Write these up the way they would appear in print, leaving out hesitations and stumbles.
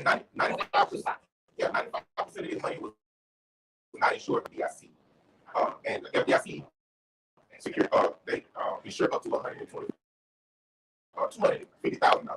and 95%, yeah, 95% of his money was not insured for DIC. And the FDIC secure, they insure up to 120, $250,000.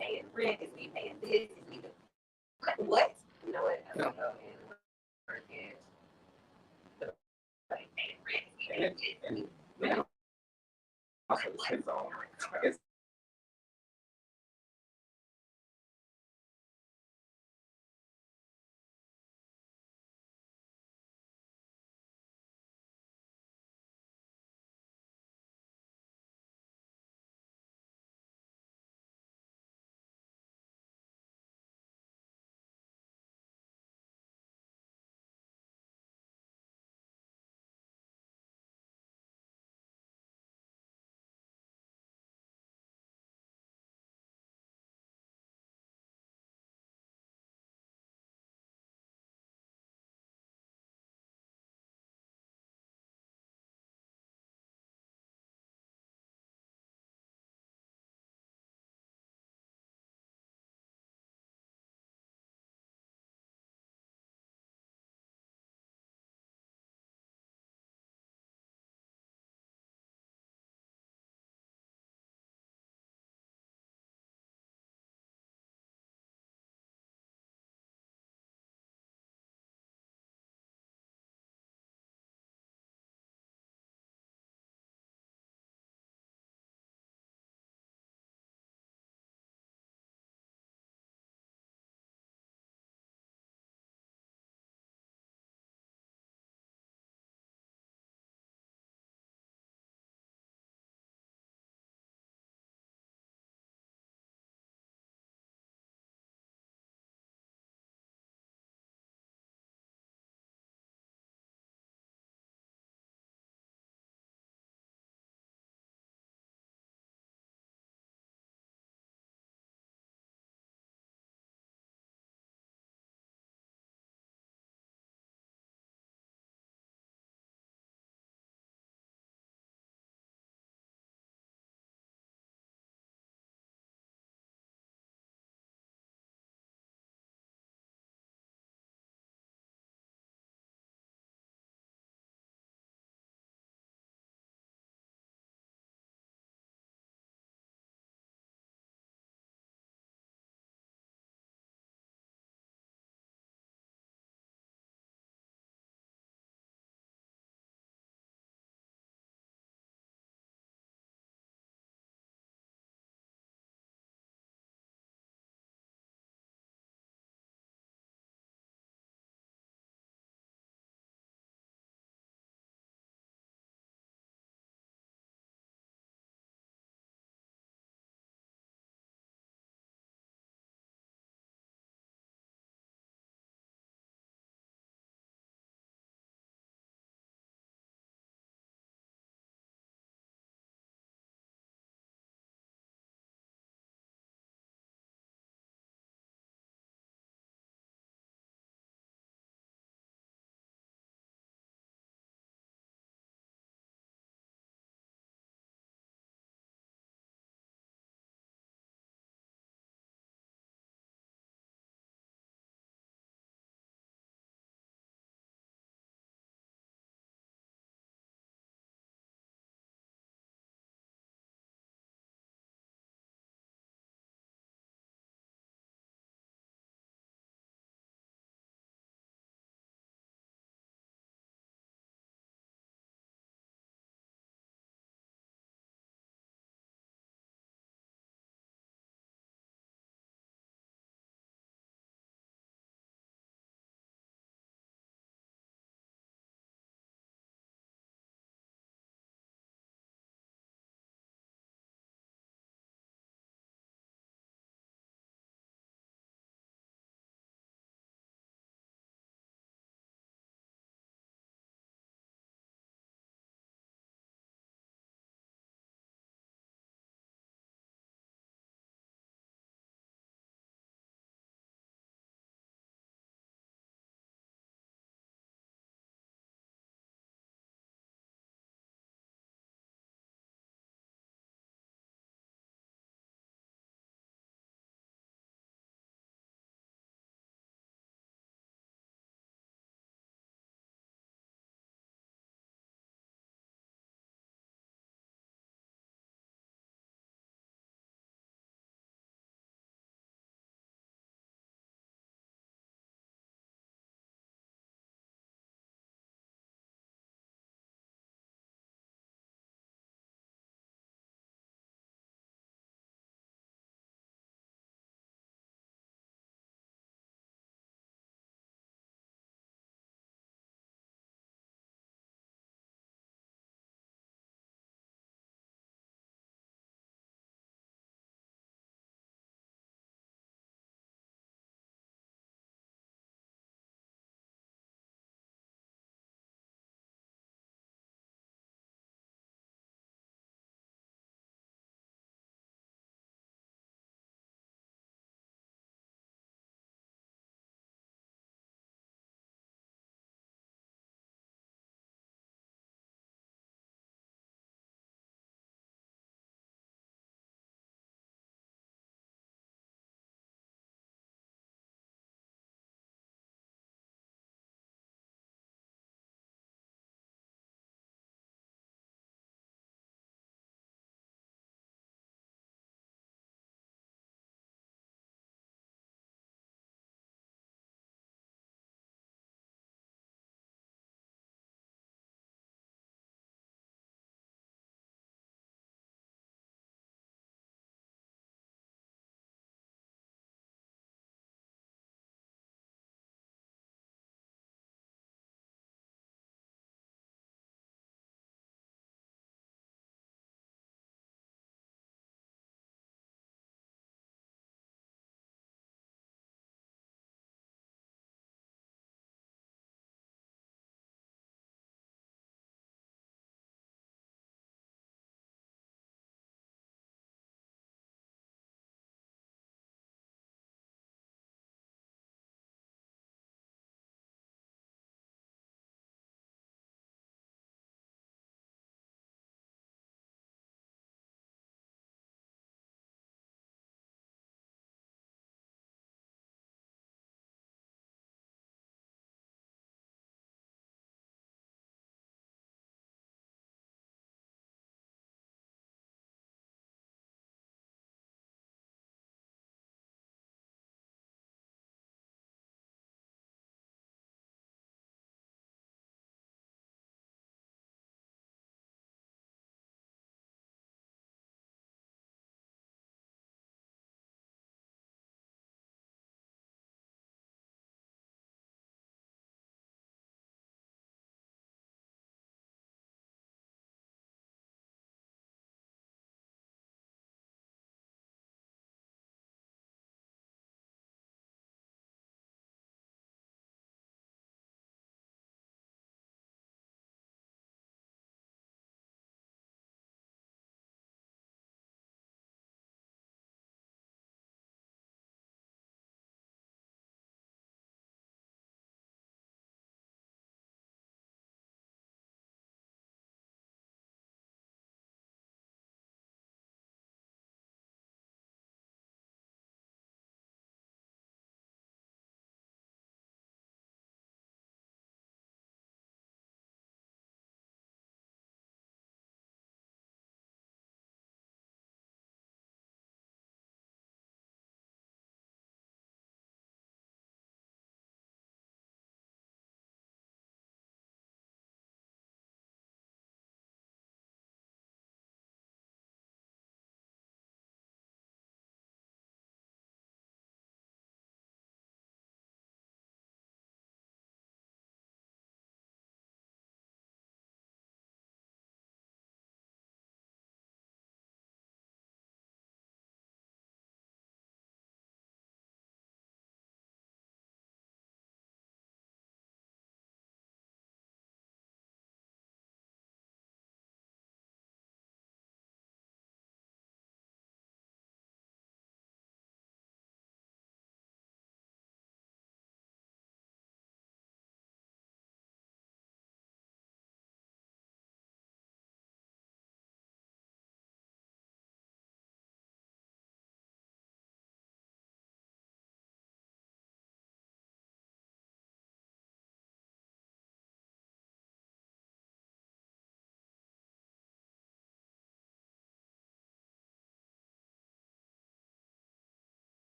Paying rent? Is we paying this? Is we what? You know what? I don't know. And paying rent. And man, also depends on, I guess,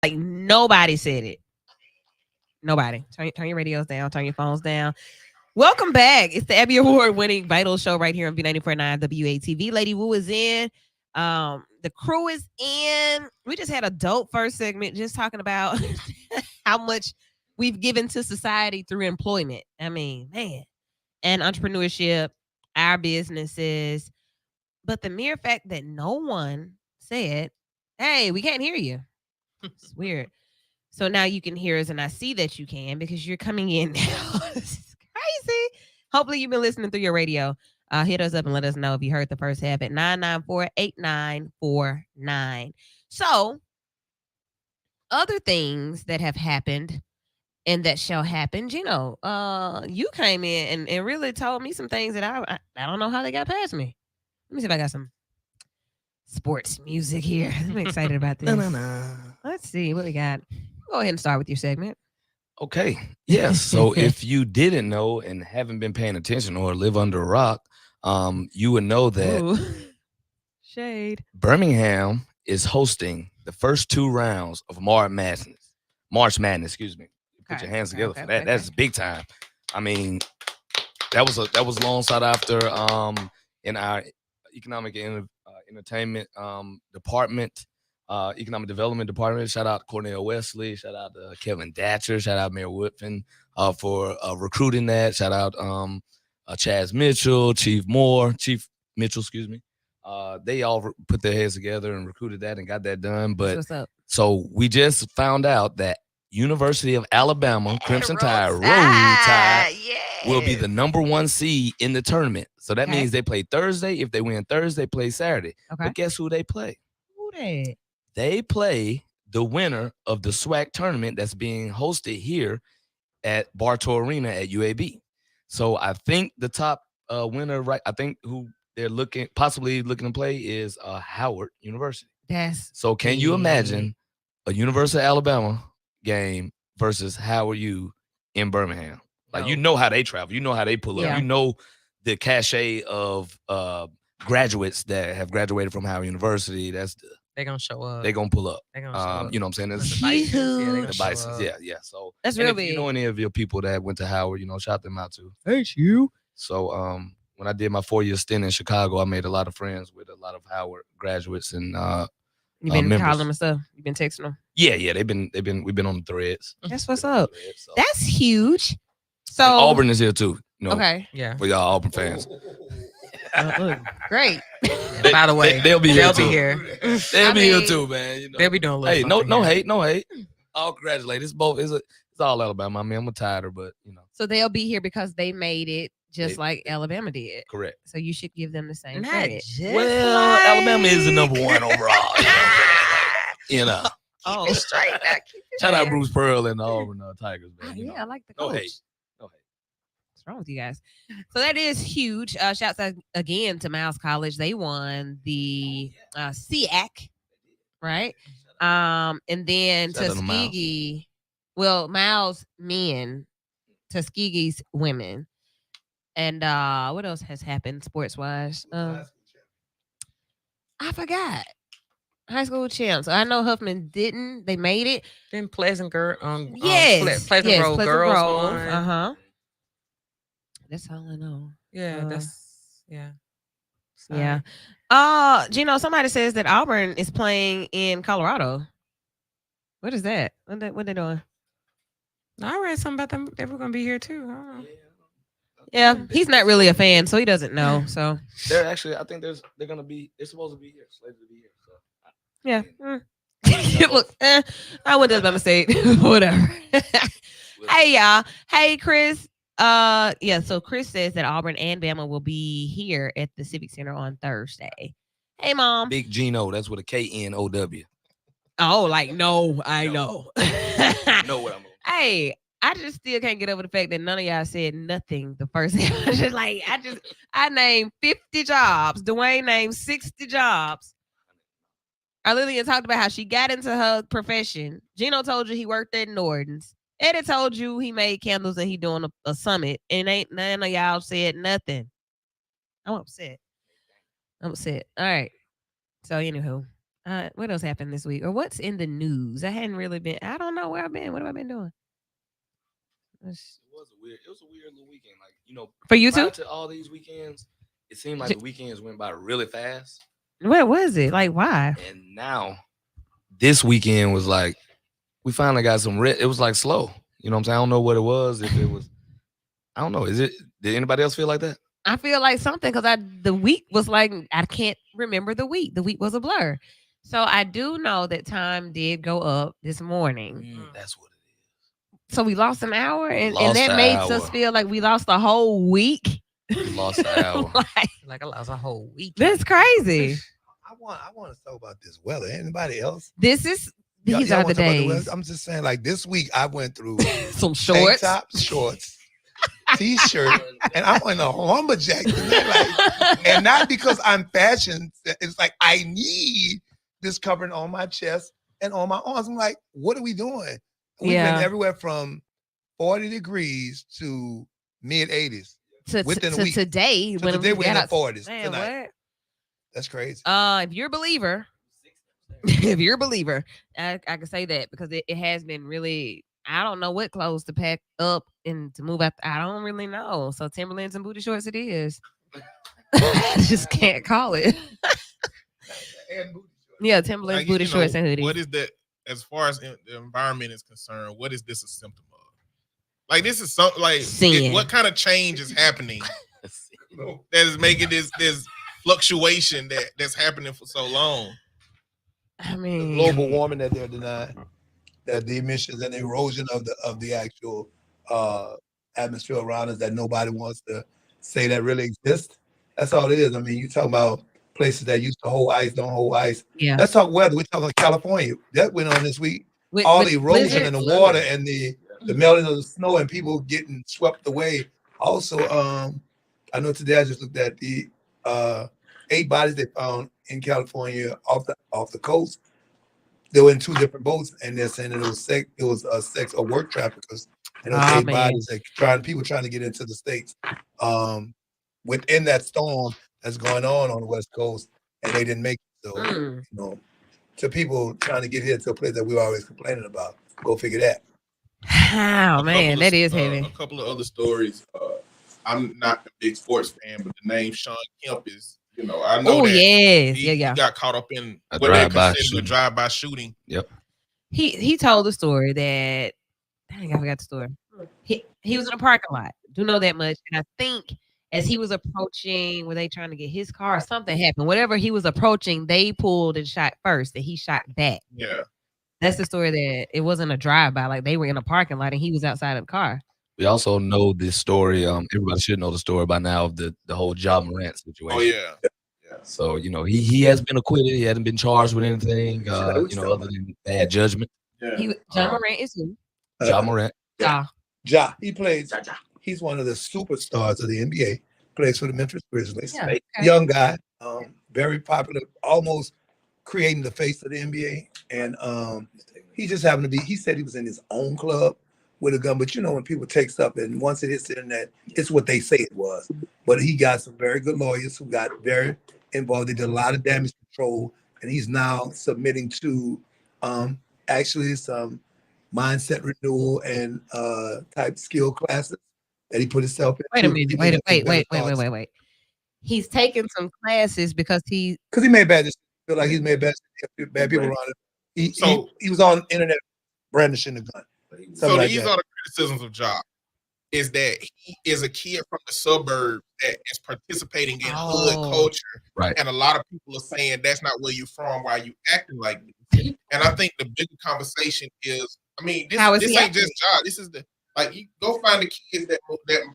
Like nobody said it. Nobody. Turn your radios down. Turn your phones down. Welcome back. It's the Emmy Award winning Vital Show right here on B94.9 WATV. Lady Wu is in. The crew is in. We just had a dope first segment just talking about how much we've given to society through employment. I mean, man, and entrepreneurship, our businesses. But the mere fact that no one said, hey, we can't hear you. It's weird. So now you can hear us, and I see that you can because you're coming in now. This is crazy. Hopefully, you've been listening through your radio. Hit us up and let us know if you heard the first half at 994-8949. So, other things that have happened and that shall happen, Gino, you came in and really told me some things that I don't know how they got past me. Let me see if I got some sports music here. I'm excited about this. Let's see what we got. Go ahead and start with your segment. Okay. Yes. So if you didn't know and haven't been paying attention or live under a rock, you would know that Ooh. Shade. Birmingham is hosting the first 2 rounds of March Madness. Excuse me. Put your hands together for that. That's big time. I mean, that was long sought after in our economic and entertainment department. Economic development department. Shout out to Cornell Wesley. Shout out to Kevin Datcher. Shout out Mayor Woodfin for recruiting that. Shout out Chaz Mitchell, Chief Mitchell, excuse me. They all put their heads together and recruited that and got that done. But What's up? so we just found out that University of Alabama Crimson Tide, Roll Tide, will be the number 1 seed in the tournament. So that means they play Thursday. If they win Thursday, play Saturday. Okay. But guess who they play? Who they? They play the winner of the SWAC tournament that's being hosted here at Bartow Arena at UAB. So I think the top winner, right? I think who they're possibly looking to play is Howard University. So can you imagine a University of Alabama game versus Howard U in Birmingham? Like, you know how they travel. You know how they pull up. You know the cachet of graduates that have graduated from Howard University. They're going to show up. They're going to pull up. They're going to show up. You know what I'm saying? The Bisons. Yeah. So that's real big. If you know any of your people that went to Howard, shout them out too. Thanks you. So when I did my 4-year stint in Chicago, I made a lot of friends with a lot of Howard graduates and you've been members. calling them and stuff. You've been texting them. Yeah. We've been on the threads. That's what's up. That's huge. So and Auburn is here too. Okay. Yeah. For y'all Auburn fans. Great. By the way, they'll be here too. They'll be here too, man. They'll be doing a little. Hey, no hate. All congratulate. It's both. It's all Alabama. I mean, I'm a tighter, but So they'll be here because they made it just like Alabama did. Correct. So you should give them the same Not credit. just Well, Alabama is the number 1 overall. Oh, Keep it straight. Now. Keep it Shout out straight. Bruce Pearl and the Auburn Tigers, man. I like the No coach. hate. What's wrong with you guys? So that is huge. Shouts out again to Miles College. They won the SEAC, right? And then Shout out to Miles. Tuskegee. Well, Miles men, Tuskegee's women. And what else has happened sports wise? I forgot. High school champs. I know Huffman didn't. They made it. Then Pleasant Girl. Pleasant Grove girls. Uh-huh. That's all I know. Yeah, Yeah. Gino, somebody says that Auburn is playing in Colorado. What is that? What they doing? I read something about them. They were going to be here too. I don't know. Yeah, he's not really a fan, so he doesn't know. So They're actually, I think they're supposed to be here, slated to be here. So yeah. Look, I went to by mistake. Whatever. Hey y'all. Hey Chris. So Chris says that Auburn and Bama will be here at the Civic Center on Thursday. Hey mom. Big Gino, that's with a KNOW. Oh, like no, I know. Know what I'm on. Hey, I just still can't get over the fact that none of y'all said nothing the first day. I named 50 jobs. Dwayne named 60 jobs. Lillian talked about how she got into her profession. Gino told you he worked at Norton's. Eddie told you he made candles and he doing a summit. And ain't none of y'all said nothing. I'm upset. All right. So anywho, What else happened this week? Or what's in the news? I hadn't really been. I don't know where I've been. What have I been doing? It was a weird little weekend. Like, you know, For you prior too? to all these weekends, it seemed like the weekends went by really fast. What was it? Like, why? And now this weekend was like, we finally got some it was like slow. You know what I'm saying? I don't know what it was. If it was, I don't know. Did anybody else feel like that? I feel like something because the week was like, I can't remember the week. The week was a blur. So I do know that time did go up this morning. That's what it is. So we lost an hour, and Lost that an makes us hour. feel like we lost a whole week. We lost an hour. Like I lost a whole week. That's crazy. I want to talk about this weather. Anybody else? These Y'all are the wanna talk about days. weather? I'm just saying, like this week, I went through Some tank shorts. tops, shorts, t-shirt, and I'm in a lumberjack tonight. Like, and not because I'm fashion. It's like I need this covering on my chest and on my arms. I'm like, what are we doing? We've Yeah. been everywhere from 40 degrees to mid 80s. within a week. Today, So when today we we're in got the 40s man, tonight. what? That's crazy. If you're a believer, if you're a believer, I can say that because it has been really. I don't know what clothes to pack up and to move out. I don't really know. So Timberlands and booty shorts, it is. I just can't call it. Yeah, Timberlands, Like, booty you know, shorts, and hoodies. What is that as far as the environment is concerned? What is this a symptom of? Like, this is something like Sin. what kind of change is happening that is making this fluctuation that's happening for so long? I The mean, global warming that they're denying, that the emissions and erosion of the actual atmosphere around us that nobody wants to say that really exists. That's all it is. I mean, you talking about places that used to hold ice, don't hold ice. yeah. Let's talk weather. We're talking California. That went on this week. With- All with the erosion in blizzards. the water and the melting of the snow and people getting swept away. Also, I know today I just looked at the 8 bodies they found in California off the coast. They were in 2 different boats, and they're saying that it was sex or work traffickers. And those Oh, 8 man. bodies that people trying to get into the states within that storm that's going on the West Coast, and they didn't make it. So Mm. you know, to people trying to get here to a place that we're always complaining about, go figure that. Oh man, couple that of, is heavy. A couple of other stories. I'm not a big sports fan, but the name Sean Kemp is, I know Oh that yes, he yeah. got caught up in A what they drive-by consider a shooting. drive-by shooting. Yep. He told the story that dang, I forgot the story. He was in a parking lot. Do know that much. And I think as he was approaching, were they trying to get his car? Something happened. Whatever he was approaching, they pulled and shot first, and he shot back. Yeah. That's the story that it wasn't a drive-by. Like they were in a parking lot and he was outside of the car. We also know this story. Everybody should know the story by now of the whole Ja Morant situation. Oh yeah. So he has been acquitted. He hasn't been charged with anything. Other than bad judgment. Yeah. John Morant is who? Ja Morant. Ja, he plays. He's one of the superstars of the NBA. Plays for the Memphis Grizzlies. Yeah, okay. Young guy, very popular, almost creating the face of the NBA. And he just happened to be. He said he was in his own club with a gun. But when people take stuff and once it hits the internet, it's what they say it was. But he got some very good lawyers who got very involved. They did a lot of damage control, and he's now submitting to actually some mindset renewal and type skill classes that he put himself in. Wait a minute. Wait. He's taking some classes because he made bad decisions. Feel like he's made bad people around him. He was on internet brandishing the gun. So these are the criticisms of Ja. Is that he is a kid from the suburb that is participating in hood culture. Right. And a lot of people are saying that's not where you're from, why you acting like this. And I think the bigger conversation is, this ain't just Ja. This is you go find the kids that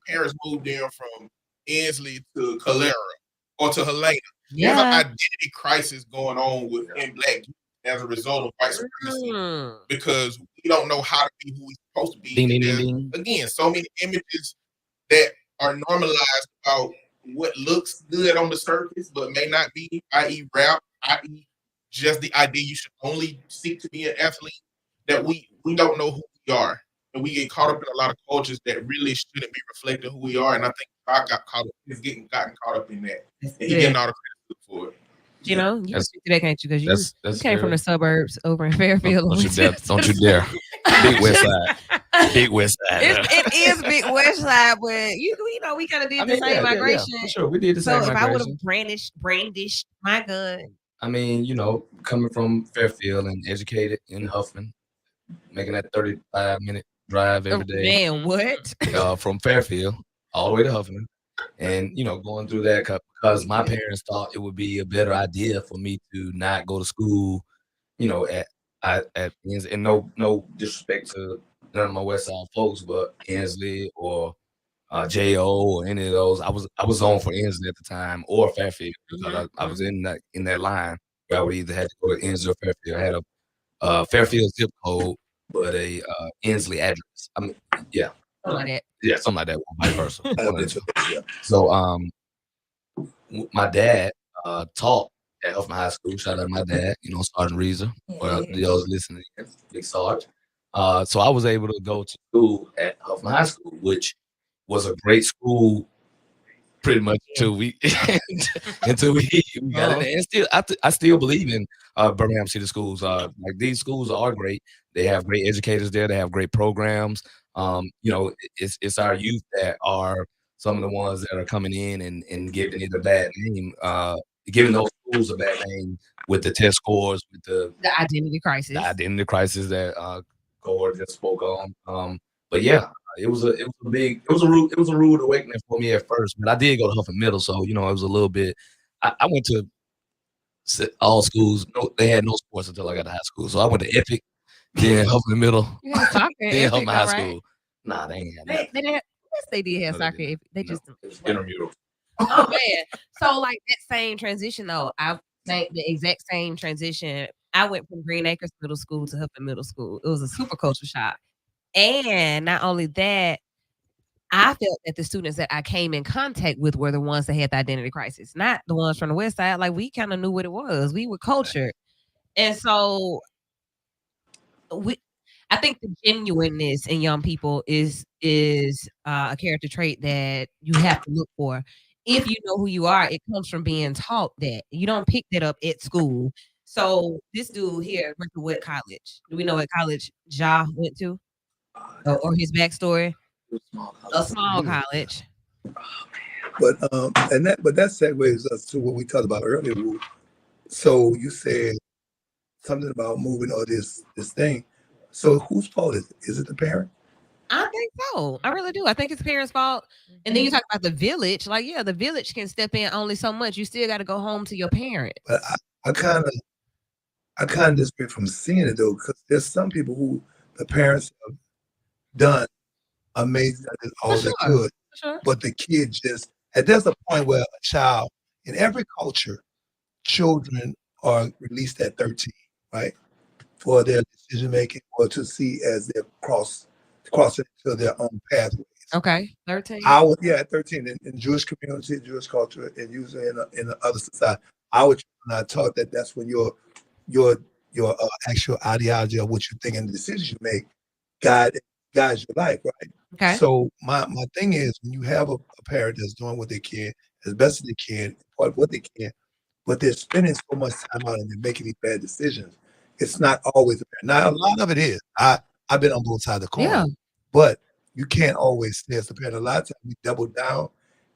parents moved in from Inslee to Calera or to Helena. Yeah. There's an identity crisis going on within Black youth as a result of white supremacy because we don't know how to be who we're supposed to be. Ding, ding, ding, ding. Again, so many images that are normalized about what looks good on the surface but may not be, i.e. rap, i.e. just the idea you should only seek to be an athlete, that we don't know who we are. And we get caught up in a lot of cultures that really shouldn't be reflecting who we are. And I think I got caught up. He's gotten caught up in that. And he's getting all the credit for it. You know, you can That's- speak to that, can't you? Because you That's came from the suburbs over in Fairfield. Don't you dare! Don't you dare! Big West Side, Big West Side. It is Big West Side, but you know, we kind of did the same migration. for sure. We did the So same if I would migration. have brandished my gun, I mean, you know, coming from Fairfield and educated in Huffman, making that 35-minute drive every day man, what? from Fairfield all the way to Huffman, and you know, going through that because my parents thought it would be a better idea for me to not go to school, you know, at and no disrespect to none of my West Side folks, but Ensley or JO or any of those. I was on for Ensley at the time or Fairfield because I was in that line where I would either have to go to Ensley or Fairfield. I had a Fairfield zip code, but a Ensley address. I mean, yeah, Something like that. yeah, something like that, or vice versa. One of the two. Yeah. So my dad taught at Huffman High School. Shout out to my dad, you know, Sergeant Reeser. For those listening, Big Sarge. So I was able to go to school at Huffman High School, which was a great school pretty much until we got in there. And still, I still believe in Birmingham City schools. Like these schools are great. They have great educators there. They have great programs. You know, it's our youth that are some of the ones that are coming in and giving it a bad name, giving those schools a bad name with the test scores, with the identity crisis. That Gore just spoke on. But yeah, it was a rude awakening for me at first. But I did go to Huffman Middle, so you know it was a little bit. I went to all schools. No, they had no sports until I got to high school. So I went to Epic, then Huffman Middle, You had soccer, then Huffman High right? School. Nah, they ain't had that. They didn't. Yes, they did have No, they soccer. didn't. They No, just. it was intramural. Oh man! So like that same transition though, I think the exact same transition. I went from Green Acres Middle School to Huffman Middle School. It was a super culture shock, and not only that, I felt that the students that I came in contact with were the ones that had the identity crisis, not the ones from the West Side. Like we kind of knew what it was. We were cultured, and so I think the genuineness in young people is a character trait that you have to look for. If you know who you are, it comes from being taught that. You don't pick that up at school. So this dude here went to what college? Do we know what college Ja went to? Or his backstory? A small college. But that segues us to what we talked about earlier. Wu. So you said something about moving or this thing. So whose fault is it? Is it the parent? I think so. I really do. I think it's the parents' fault. And then you talk about the village. Like, yeah, the village can step in only so much. You still got to go home to your parents. But I kind of disagree from seeing it though, because there's some people who the parents have done amazing all they could, but the kid just, and there's a point where a child in every culture, children are released at 13, right, for their decision making or to see as they're crossing into their own pathways. Okay, 13. At 13 in Jewish community, Jewish culture, and usually in the other society, I taught that that's when your actual ideology of what you think and the decisions you make guides your life, right? Okay. So my thing is when you have a parent that's doing what they can as best as they can, part of what they can, but they're spending so much time out and they're making these bad decisions, it's not always apparent. Now a lot of it is. I've been on both sides of the coin, but you can't always stay as a parent. A lot of times we double down,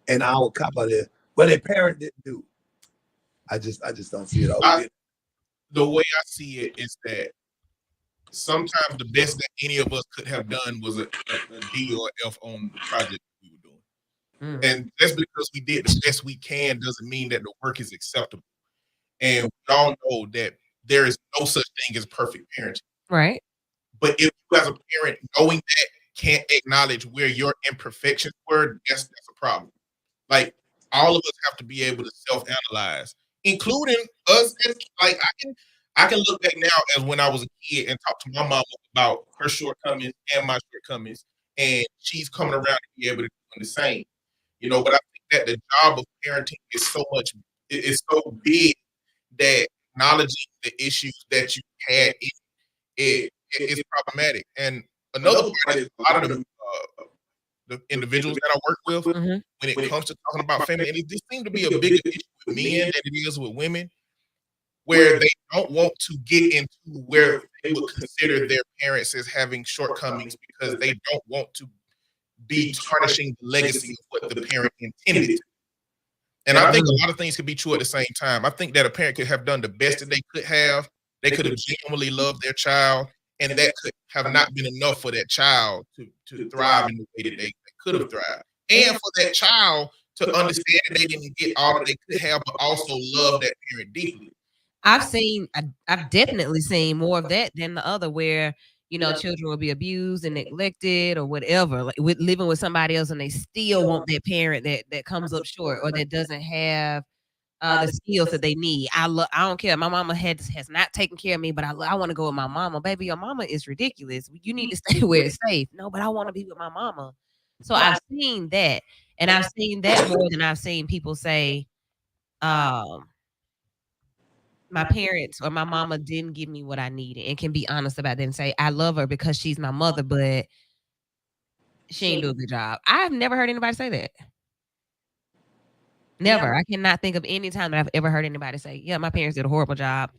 and I will cop out there. Well, their parent didn't do. I just don't see it all. The way I see it is that sometimes the best that any of us could have done was a D or F on the project we were doing. And just because we did the best we can doesn't mean that the work is acceptable. And we all know that there is no such thing as perfect parenting. Right. But if you as a parent knowing that can't acknowledge where your imperfections were, that's a problem. Like all of us have to be able to self-analyze, including us. Like I can look back now as when I was a kid and talk to my mama about her shortcomings and my shortcomings, and she's coming around to be able to do the same. You know, but I think that the job of parenting is so big that acknowledging the issues that you had it is problematic. And another part is a lot of the individuals that I work with, when it comes to talking about family, and it just seems to be a bigger issue with men than it is with women. where they don't want to get into where they would consider their parents as having shortcomings because they don't want to be tarnishing the legacy of what the parent intended. And I think a lot of things could be true at the same time. I think that a parent could have done the best that they could have. They could have genuinely loved their child, and that could have not been enough for that child to thrive in the way that they could have thrived. And for that child to understand that they didn't get all that they could have, but also love that parent deeply. I've definitely seen more of that than the other, where children will be abused and neglected or whatever, like living with somebody else, and they still want that parent that comes up short or that doesn't have the skills that they need. I don't care. My mama has not taken care of me, but I want to go with my mama. Baby, your mama is ridiculous. You need to stay where it's safe. No, but I want to be with my mama. So I've seen that, and I've seen that more than I've seen people say, my parents or my mama didn't give me what I needed, and can be honest about that and say, I love her because she's my mother, but she ain't do a good job. I've never heard anybody say that. Never. I cannot think of any time that I've ever heard anybody say, yeah, my parents did a horrible job.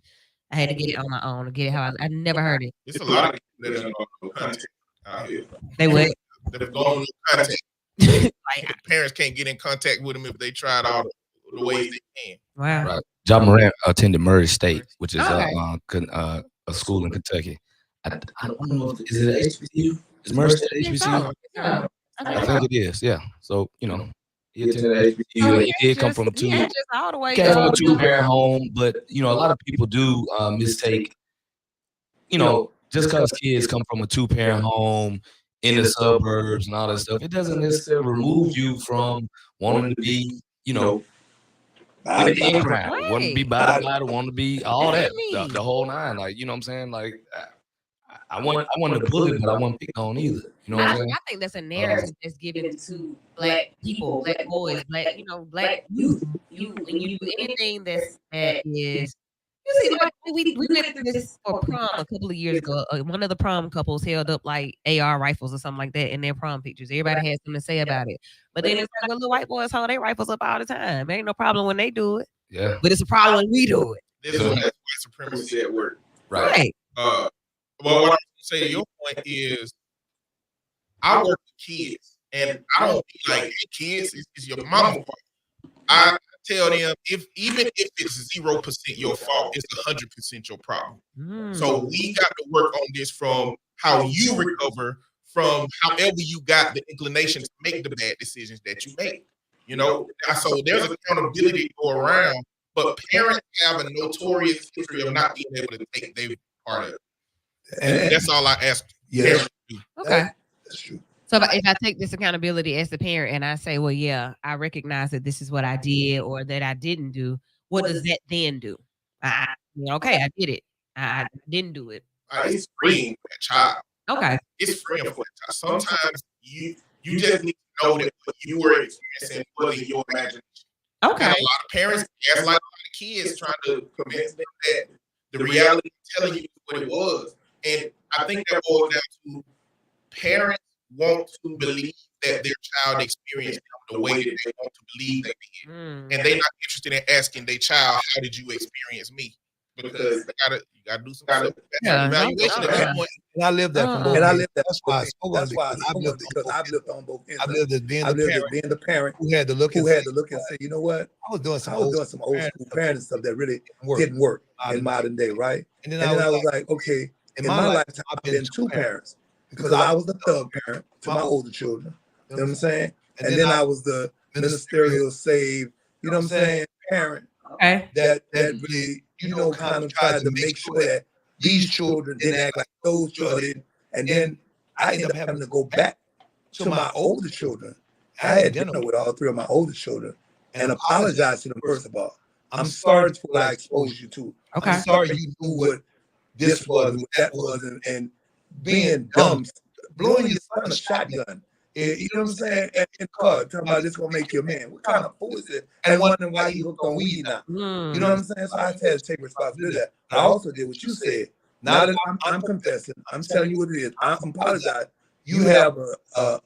I had to get it on my own, to get it how I never heard it. It's a lot of people that don't know no contact out here. They would. That have gone no contact. Like, parents can't get in contact with them if they tried all the ways they can. Wow. Right. John Morant attended Murray State, which is a school in Kentucky. I don't know if is it HBCU? Is Murray State HBCU? I think it is. Yeah. So he attended HBCU. He did come from a two-parent home, but a lot of people do mistake. Just because kids come from a two-parent home in the suburbs and all that stuff, it doesn't necessarily remove you from wanting to be, want to be body, want to be all that, the whole nine. Like, you know what I'm saying? Like, I want to bully, but I want to pick on either. You know what I'm saying? I think that's a narrative that's given to Black people, Black boys, Black youth. When you do anything that is. You see, like, we went through this for prom a couple of years ago. One of the prom couples held up like AR rifles or something like that in their prom pictures. Everybody had something to say about it. But then it's like, well, little white boys hold their rifles up all the time. Ain't no problem when they do it. Yeah. But it's a problem when we do it. This is white supremacy at work. Right. Well, what I'm going to say to your point is, I work with kids, and I don't be like, hey, kids, it's your mama's fault. I tell them, even if it's 0% your fault, it's 100% your problem. So we got to work on this from how you recover from however you got the inclination to make the bad decisions that you make. So there's accountability to go around, but parents have a notorious history of not being able to take their part of it. And that's all I ask parents to do. Okay. That's true. So if I take this accountability as the parent and I say, well, yeah, I recognize that this is what I did or that I didn't do, what does that then do? Okay, I did it. I didn't do it. It's freeing for that child. Okay. It's freeing for that child. Sometimes you just need to know that what you were experiencing wasn't your imagination. Okay. And a lot of parents gaslight a lot of kids trying to convince them that the reality is telling you what it was. And I think that boils down to parents want to believe that their child experienced the way that they want to believe they did. And they're not interested in asking their child, how did you experience me? Because you gotta do some evaluation at that point. And I lived that from both. And I lived that. That's why I've lived on both ends. I've lived as being the parent who had to look and say, you know what? I was doing some old school parenting stuff that really didn't work in modern day, right? And then I was like, okay, in my lifetime, I've been two parents. Because I was the thug parent to my older children. You know what I'm saying? And then I was the ministerial save, you know what I'm saying, parent that really, kind of tried to make sure that these children didn't act like those children. And then I ended up having to go back to my older children. I had dinner with all three of my older children and apologize to them, first of all. I'm sorry for what I exposed you to. Okay. I'm sorry you knew what this was and what that was, and being dumb, blowing your son a shotgun, you know what I'm saying? In the car, talking about this gonna make you a man. What kind of fool is it? And wondering why you hooked on weed now. You know what I'm saying? So I had to take responsibility for that. I also did what you said. Now that I'm confessing, I'm telling you what it is. I'm apologizing. You have a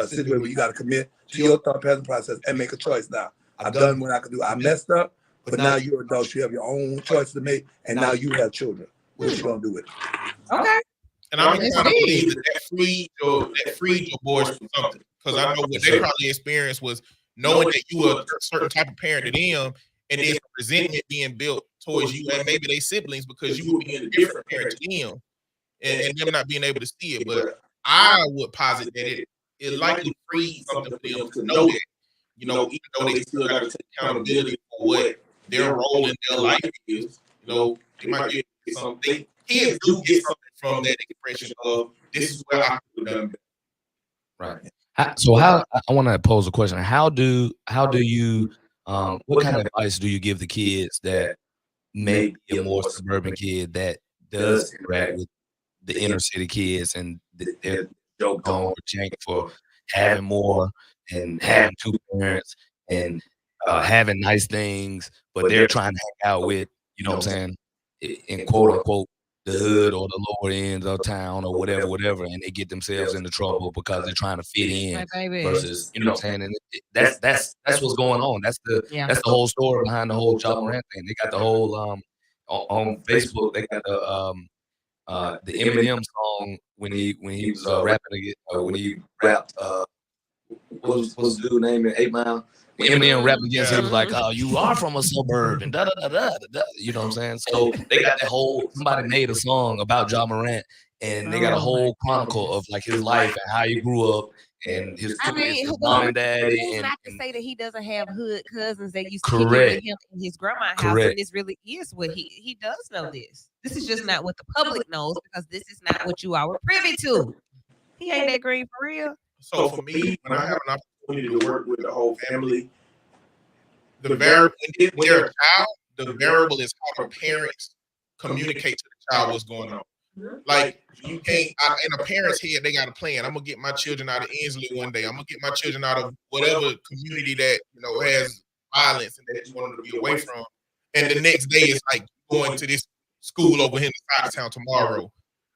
situation where you got to commit to your thought pattern process and make a choice. Now I've done what I could do. I messed up, But now you're adults, you have your own choices to make, and now you have children. What you gonna do with it? Okay. And I'm kind of believe that freed your boys from something, because I know what they probably experienced was knowing that you were a certain type of parent to them, and then resentment being built towards you and maybe their siblings because you were being a different parent to them, and them not being able to see it. But I would posit that it likely freed something for them to know that, even though they still got to take accountability for what their role in their life is, they might get something. Kids do get something from that expression of this is where I could have done better. Right. So I want to pose a question. How do you what kind of advice do you give the kids that may be a more suburban kid that does interact with the inner city kids and they're joke on Jank for having more and having two parents and having nice things, but they're trying to hang out with, what I'm saying, in quote unquote, the hood or the lower ends of town or whatever, and they get themselves into trouble because they're trying to fit in versus, what I'm saying, and that's what's going on. That's the whole story behind the whole Ja Morant thing. They got the whole on Facebook. They got the Eminem song when he was rapping again, when he rapped what's the dude name in 8 Mile? When Eminem rapped against him, he was like, "Oh, you are from a suburb," and da da da da da. You know what I'm saying? So they got that whole. Somebody made a song about Ja Morant, and they got a whole chronicle of like his life and how he grew up and his mom and daddy. Who's not to say that he doesn't have hood cousins that used to Correct. kick it with him in his grandma's house, and this really is what he does know this. This is just not what the public knows because this is not what you all were privy to. He ain't that green for real. So for me, when I have an opportunity to work with the whole family, the variable when they're a child, the variable is how the parents communicate to the child what's going on. Like you can't in a parent's head, they got a plan. I'm gonna get my children out of Inslee one day. I'm gonna get my children out of whatever community that has violence and that you want them to be away from. And the next day is like going to this school over here in the side of town tomorrow.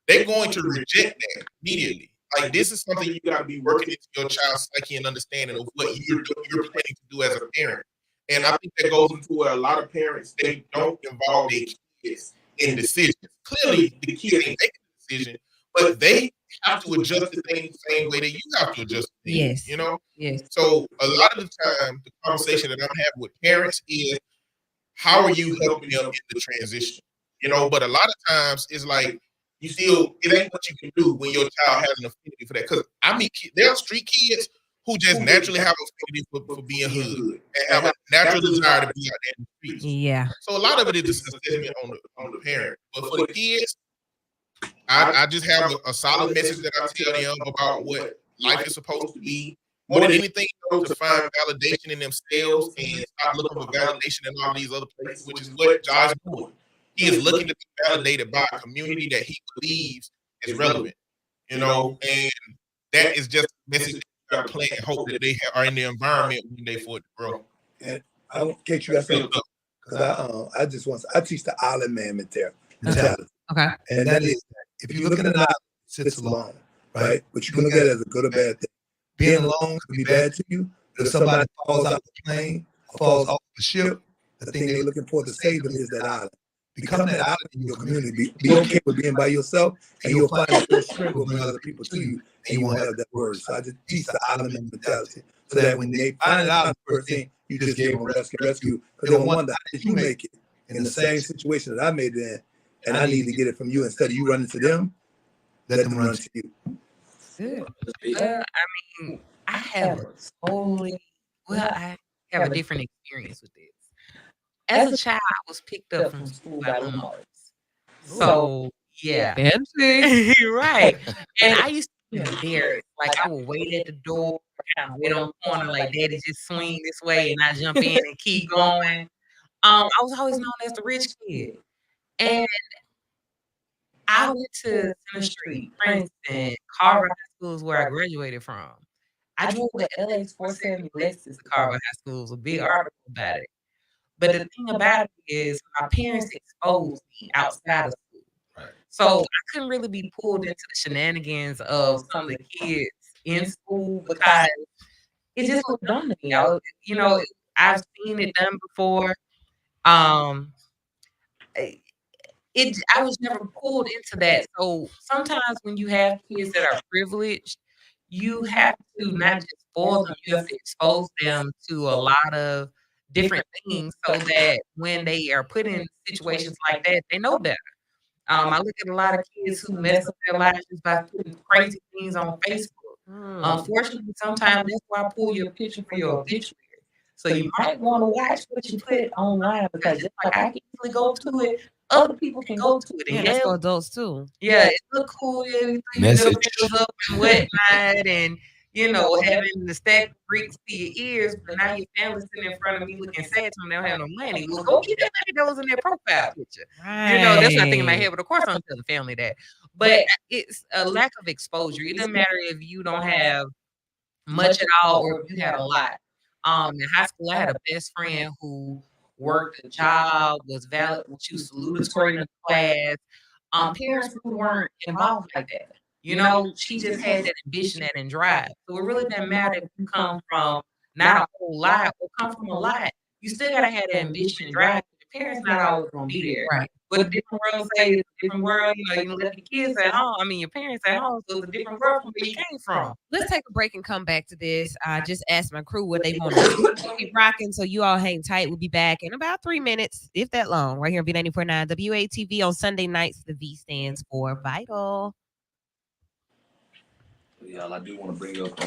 They're going to reject that immediately. Like this is something you got to be working into your child's psyche and understanding of what you're planning to do as a parent. And I think that goes into where a lot of parents, they don't involve their kids in decisions. Clearly, the kids ain't making the decision, but they have to adjust to things the same way that you have to adjust to things. Yes. So a lot of the time, the conversation that I'm having with parents is, how are you helping them in the transition? But a lot of times it's like, it ain't what you can do when your child has an affinity for that. Because there are street kids who just naturally have an affinity for being hood and have a natural desire to be out there in the streets. Yeah. So a lot of it is just assessment on the parent. But for the kids, I just have a solid message that I tell them about what life is supposed to be. More than anything, to find validation in themselves and stop looking for validation in all these other places, which is what Josh is doing. He is looking to be validated by a community that he believes is relevant, and that is just a message that you got to plant and hope that they are in the environment when they for it to grow. And I don't get you got something because I teach the island man mentality. Okay. And that is, if you look at an island, it sits alone, right? But you can look at it as a good or bad thing. Being alone can be bad to you. If somebody falls out of the plane, falls off the ship, the thing they're looking for to save them is that island. Become that island in your community. Be okay with being by yourself, and you'll find that your strength will bring other people to you, and you won't have that word. So I just teach the island mentality so that when they find it out, the first thing you just gave them rescue, because they'll wonder, how did you make it in the same situation that I made it in, and I need to get it from you instead of you running to them. Let them run to you. Good. I have I have a different experience with this. As a child, I was picked up from school by landlords. So, yeah. Right. And I used to be embarrassed. Like, I would wait at the door, kind of wait on the corner, like, Daddy just swing this way, and I jump in and keep going. I was always known as the rich kid. And I went to Center Street, Princeton, Carver High School is where I graduated from. I drove the LA 470 Lexus to Carver High School. It was a big article about it. But the thing about it is my parents exposed me outside of school. Right. So I couldn't really be pulled into the shenanigans of some of the kids in school because it just was done to me. I've seen it done before. Um, I was never pulled into that. So sometimes when you have kids that are privileged, you have to not just spoil them, you have to expose them to a lot of different things so that when they are put in situations like that, they know better. I look at a lot of kids who mess up their lives just by putting crazy things on Facebook. Unfortunately, sometimes that's why I pull your picture for your obituary. So you might want to watch what you put online because just like I can easily go to it, other people can go to it. Yeah, And that's for adults too. yeah, it look cool. Yeah, you threw your middle Message. fingers up and whatnot, and having the stack of bricks to your ears, but now your family's sitting in front of me looking sad to me, they don't have no money. Well, go get that money that was in their profile picture. That's what I think in my head, but of course I'm telling the family that. But it's a lack of exposure. It doesn't matter if you don't have much at all or if you had a lot. In high school, I had a best friend who worked a job, was valid, she was salutatory in the class. Parents really weren't involved like that. She just had that ambition and drive. So it really doesn't matter if you come from not a whole lot or come from a lot. You still gotta have that ambition and drive. Your parents not always gonna be there. Right. But a different world say it's a different world, you can let the kids at home. I mean your parents at home, so it's a different world from where you came from. Let's take a break and come back to this. I just asked my crew what they want to keep rocking, so you all hang tight. We'll be back in about 3 minutes, if that long, right here on B94.9 WATV on Sunday nights. The V stands for Vital. Y'all, I do want to bring up.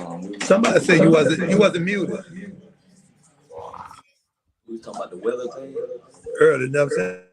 Somebody said you wasn't muted We was talking about the weather thing early. Enough said.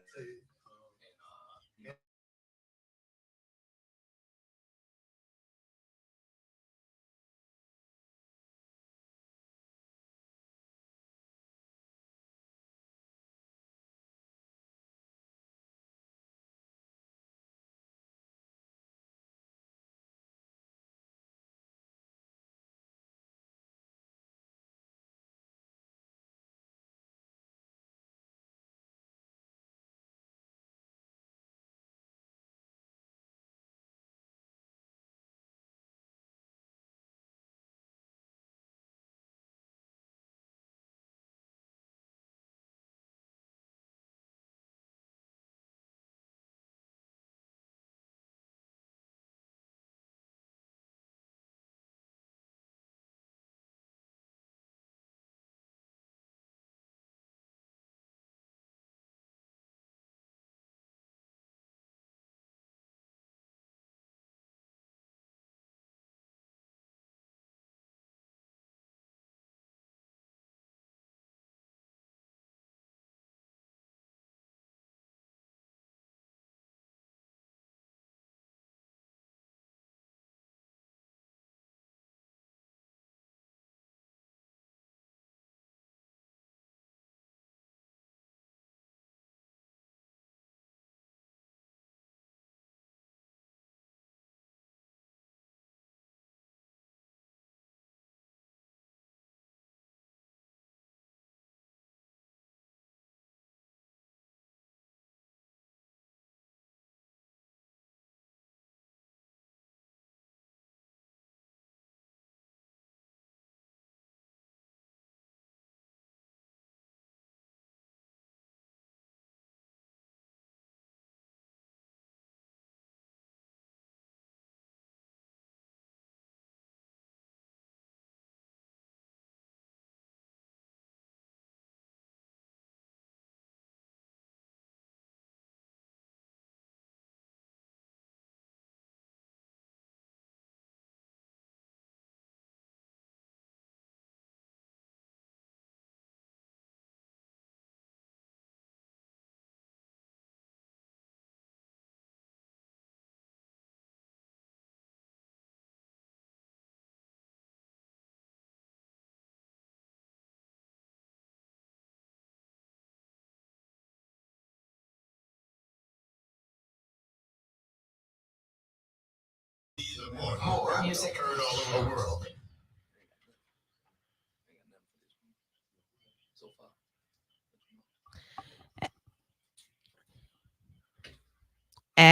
More music heard all over the world.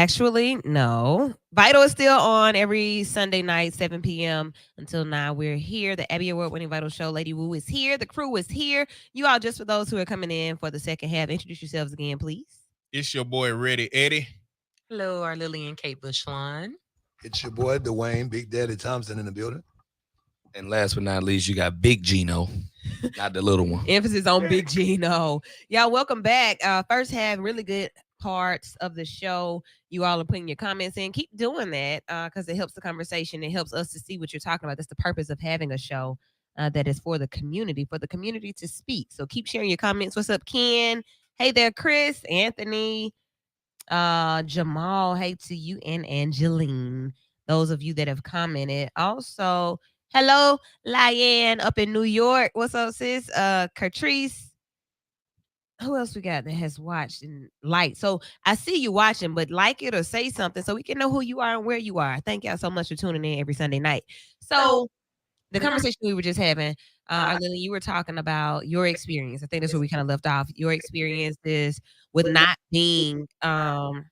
Actually, no. Vital is still on every Sunday night, 7 p.m. until now. We're here. The Abby Award-winning Vital Show. Lady Wu is here. The crew is here. You all, just for those who are coming in for the second half, introduce yourselves again, please. It's your boy, Ready Eddie. Hello, our Lillian Kate Bushline. It's your boy, Dwayne Big Daddy Thompson in the building. And last but not least, you got Big Gino, not the little one. Emphasis on Big Gino. Y'all, welcome back. First half, really good parts of the show. You all are putting your comments in. Keep doing that because it helps the conversation. It helps us to see what you're talking about. That's the purpose of having a show that is for the community to speak. So keep sharing your comments. What's up, Ken? Hey there, Chris, Anthony, Jamal. Hey to you and Angeline. Those of you that have commented. Also, hello, Lyanne up in New York. What's up, sis? Catrice. Who else we got that has watched and liked? So I see you watching, but like it or say something so we can know who you are and where you are. Thank y'all so much for tuning in every Sunday night. So the conversation we were just having, Lily, you were talking about your experience. I think that's where we kind of left off. Your experiences with not being what?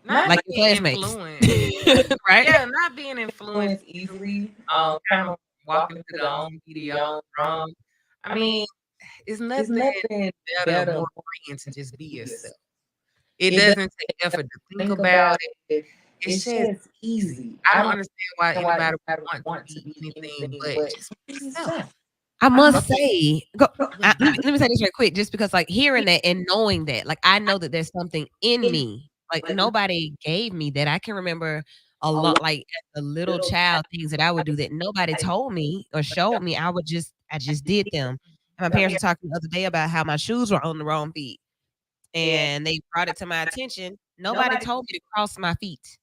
Not like being your classmates. influenced. Right? Yeah, not being influenced easily. Kind of walking to the own video wrong. I mean, it's nothing better, more freeing to just be yourself. It doesn't take effort to think about it. It's just easy. I don't understand why anybody would want to be anything but just be yourself. I must say, let me say this right quick, just because like hearing that and knowing that, like I know that there's something in me, like nobody gave me that. I can remember a lot, like as a little child, things that I would do that nobody told me or showed me. I just did them. And my parents were talking the other day about how my shoes were on the wrong feet, and they brought it to my attention. Nobody told me to cross my feet,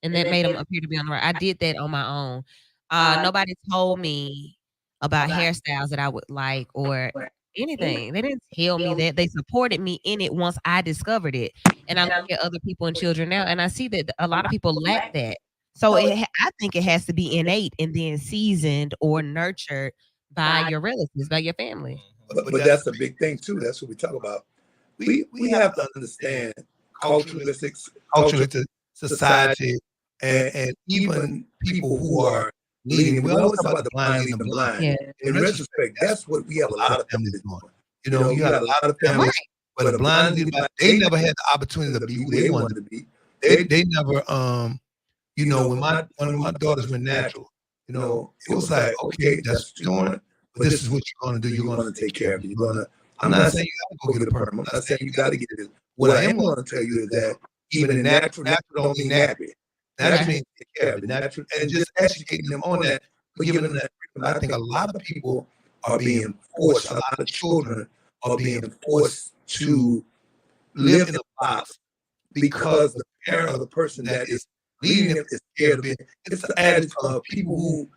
and that made them appear to be on the right. I did that on my own. Nobody told me about hairstyles that I would like or anything. They didn't tell me that. They supported me in it once I discovered it. And I look at other people and children now, and I see that a lot of people lack that. So I think it has to be innate and then seasoned or nurtured by your relatives, by your family. But that's a big thing too. That's what we talk about. We have to understand culturalistic society and even people who are leading. We always talk about the blind leading the blind. Yeah. In retrospect, that's what we have a lot of families doing. You know, you got a lot of families where the blind leading the blind, they never had the opportunity to be who they wanted to be. They never you know, when my daughters went natural, you know, it was like, okay, that's what you're doing, but this is what you're gonna do. You're gonna take care of it. I'm not saying you gotta go get a perm. I'm not saying you gotta get it. What I am gonna tell you is that even in natural don't mean nappy. Natural means take care of it. Natural, and just educating them on that, but giving them that freedom. I think a lot of people are being forced, a lot of children are being forced to live in a box because the parent or the person that is leading them is scared of it. It's the attitude of people who,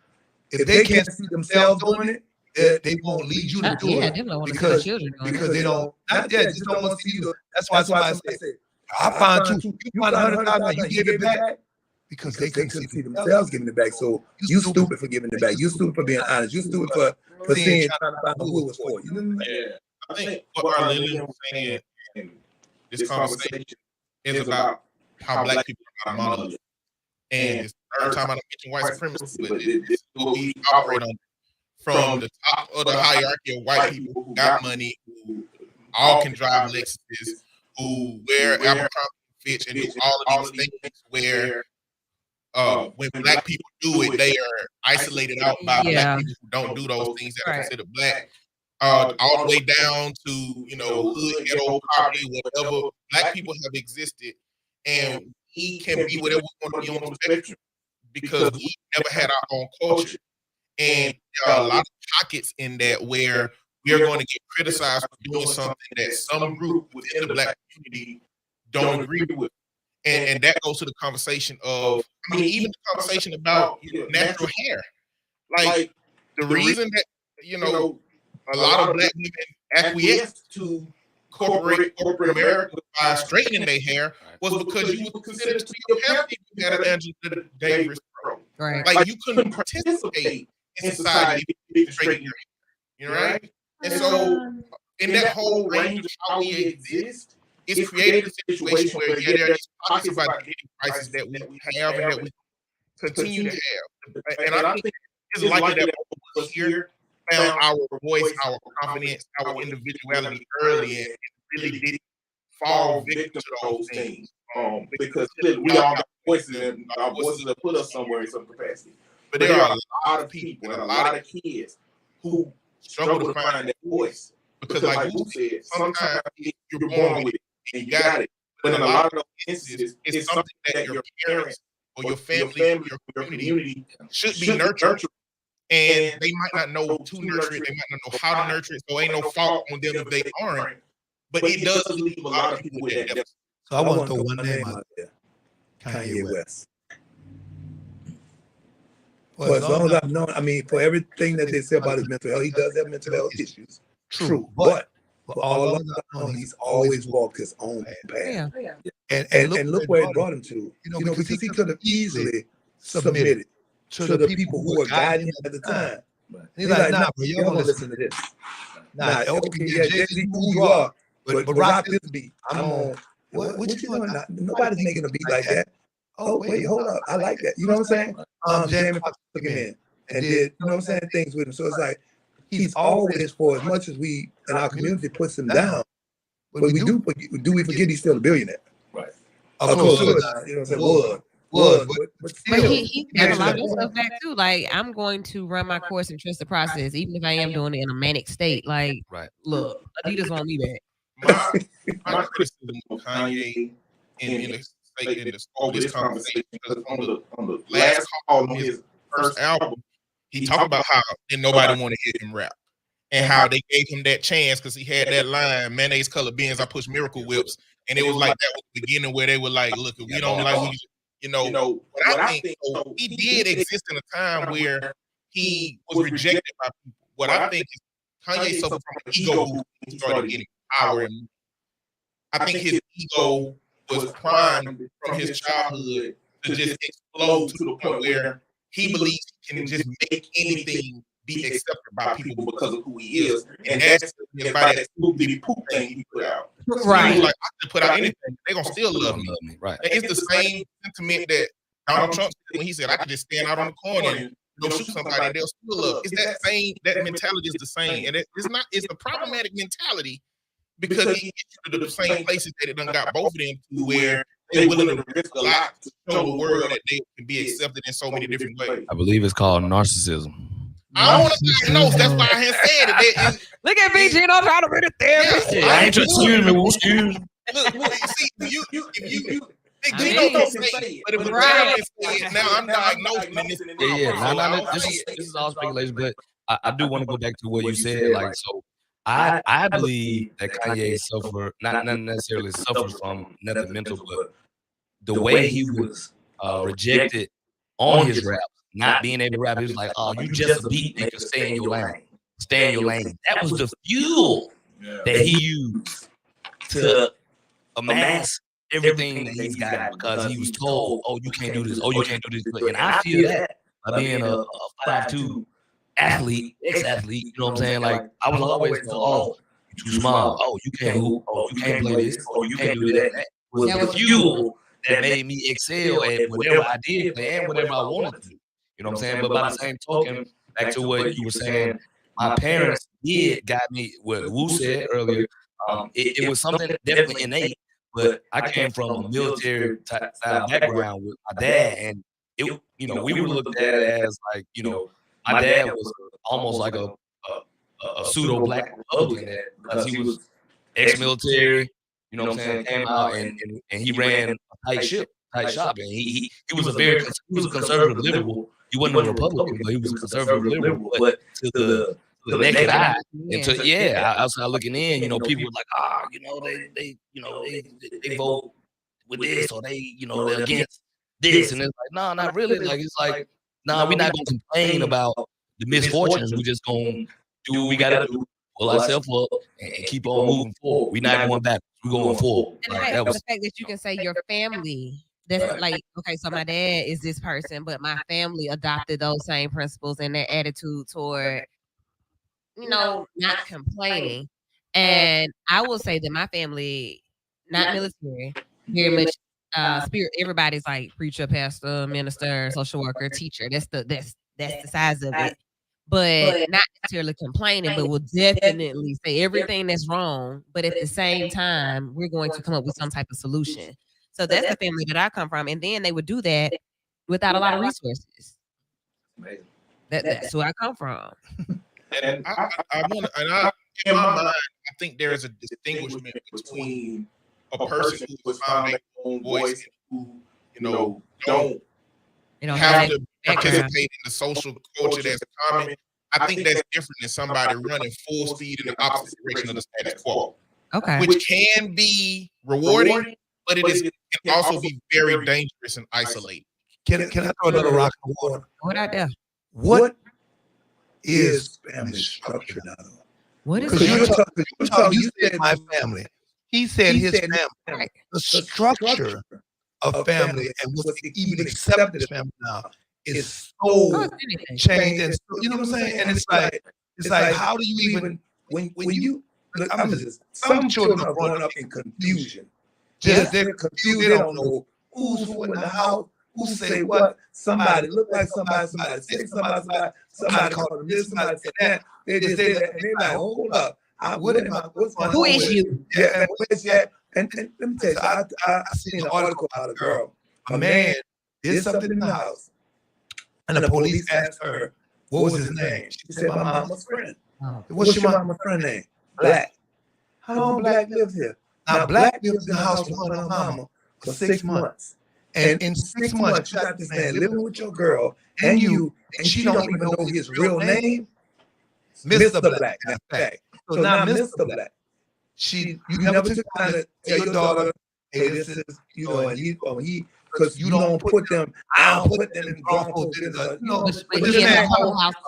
if they can't see themselves doing it, they won't lead you to do it because they don't. Not yet, just don't want to see you. That's why somebody said, "I found you. You found $100,000. You give it back." Because they couldn't see themselves giving it back. So you stupid for giving it back. You stupid for being honest. You stupid for seeing, trying to find who it was for. You know what I mean? Yeah. I think what our Lillian was saying in this conversation is about how black people are monolith. And it's the third time I mentioned white supremacy, but it's what we operate on. From the top of the hierarchy of white people who got money, who all can drive Lexuses, who wear Abercrombie & Fitch and do all of these things where when black people do it, they are isolated out by black people who don't do those things that are considered black. All the way down to, you know, hood, ghetto, poverty, whatever. Black people have existed, and we can be whatever we want to be on the spectrum because we never had our own culture. And there are a lot of pockets in that where we are going to get criticized for doing something that some group within the black community don't agree with. And that goes to the conversation of, I mean, even the conversation about natural hair. Like the reason that, you know, a lot of black women acquiesced to corporate America by straightening their hair was because you were considered to be a hair people who had an Angela Davis pro. Right. Like you couldn't participate in society if you didn't straighten your hair. You know, right? And so in that whole range of how we exist, it's created a situation where there are these pockets of identity crisis that we have and that we continue to have. And I think it's likely that most of us here found our voice, our confidence, our individuality early and really didn't fall victim to those things. Because we all got voices and our voices have put us somewhere in some capacity. But there are a lot of people and a lot of kids who struggle to find that voice. Because like Wu said, sometimes you're born with it and you got it. But in a lot of those instances, it's something that your parents or your family or your community should be nurtured. And they might not know to nurture it, they might not know how to nurture it, so ain't no fault on them if they aren't. But it does leave a lot of people with that deficit. So I want to throw one name out there. Kanye West. For as long as I've known, I mean, for everything that they say about his mental health, he does have mental health issues. True. But for all along I've known, he's always walked his own path. Yeah. And look where it brought him to. You know, because he could have easily submitted to the people who were guiding him at the time. He's like, nah, bro, y'all gonna listen to this. Nah, okay, yeah, Jay-Z, who you are, but rock this beat. I'm on. What you doing? Nobody's making a beat like that. Oh, wait, hold up. I like that. You know what I'm saying? Jamie Foxx took him in and did, you know what I'm saying, things with him. So it's like, he's always, for as much as we in our community puts him down, but we forget he's still a billionaire? Right. Of course. You know what I'm saying? But he got a lot of stuff back too. Like, I'm going to run my course and trust the process, even if I am doing it in a manic state. Like, look, Adidas won't me back. My criticism of Kanye in the scope of this conversation, because on the last call on his first album, he talked about how nobody wanted to hear him rap. And how they gave him that chance because he had that line, mayonnaise colored beans, I push miracle whips. And it was like that was the beginning where they were like, look, if we don't like what I think he did exist in a time where he was rejected by people. What I think is Kanye suffered from an ego when he started getting power. And I think his ego was primed from his childhood to just explode to the point where he believes he can just make anything be accepted by people because of who he is. And that's by that little poop thing he put out. Right. He was like, I can put out anything, they're gonna still love me. Right. And it's the same sentiment that Donald Trump said when he said, I could just stand out on the corner and shoot somebody and they'll still love. It's that mentality is the same. And it's the problematic mentality because it gets you to the same places that it done got both of them to where they're willing to risk a lot to show the world that they can be accepted in so many different ways. I believe it's called narcissism. I don't want to diagnose. That's why I had said it. Look at me, Gino, trying to read a therapist. I ain't just excuse me. Look, see, you Gino don't say it, but if the therapist say it, now I'm diagnosing this. Yeah. This is all speculation, but I do want to go back to what you said. Like, so I believe that Kanye suffered, not necessarily suffers from nothing mental, but the way he was rejected on his rap. Not being able to rap, he was like, oh, you just a beat maker, stay in your lane. Stay in your lane. That was the fuel that he used to amass everything that he's got because he was told, oh, you can't do this. Oh, you can't do this. And I feel that by being a 5'2" athlete, ex-athlete, you know what I'm saying? Like, I was always told, oh, you're too small. Oh, you can't hoop. Oh, you can't play this. Oh, you can't do that. That was the fuel that made me excel at whatever I did play and whatever I wanted to do. You know what I'm saying? But by the same token, back to what you were saying, my parents got me what Wu said earlier. It was something definitely innate, but I came from a military style background with my dad, and we were looked at as like, my dad was almost like a pseudo black Republican because he was ex-military. You know what I'm saying? Came out and he ran a tight shop, and he was a conservative liberal. He wasn't a Republican, but he was a conservative liberal. But to the naked eye, and outside looking in, people were like, they vote with this or they're against this, and it's like, no, not really. Like it's like, no, we're not gonna complain about the misfortunes. We're just gonna do what we gotta do, pull ourselves up, and keep on moving forward. We're not going back. We're going forward. And the fact that you can say your family. That's like, okay, so my dad is this person, but my family adopted those same principles and their attitude toward, not complaining. And I will say that my family, not military, very much spirit. Everybody's like preacher, pastor, minister, social worker, teacher. That's the size of it. But not necessarily complaining, but will definitely say everything that's wrong. But at the same time, we're going to come up with some type of solution. So that's the family that I come from. And then they would do that without a lot of resources. That's where I come from. And in my mind, I think there is a distinguishment between a person who has found their own voice and who, don't have to participate in the social culture that's common. I think that's different than somebody running full speed in the opposite direction of the status quo. Okay. Which can be rewarding, but can also be very dangerous and isolating. Can I throw another rock in the water? What out there? What is family structure now? What is it? You said my family. He said his family. Right. The structure of family and what's even accepted as family now is so changed. And so, you know what I'm saying? And it's like, how do you even when you look? Some children are growing up in confusion. They're confused. They don't know who's who in the house. Who say what? Somebody look like somebody say somebody call them this, somebody say that. They just say that, and they're like, hold up. What's going on? Who is you? Yeah, and let me tell you, I seen an article about a girl. A man did something in the house, and the police asked her, what was his name? She said, my mama's friend. What's your mama's friend name? Black. How long Black lives here? Now, Black lives in the house with her mama for 6 months. And in 6 months, you got this man living with your girl and you, and she don't even know his real name. Mr. Black, in fact. So now Mr. Black, you never took time to tell your daughter, hey, this is, and he, because you don't put them, I don't put them in grown folks' business.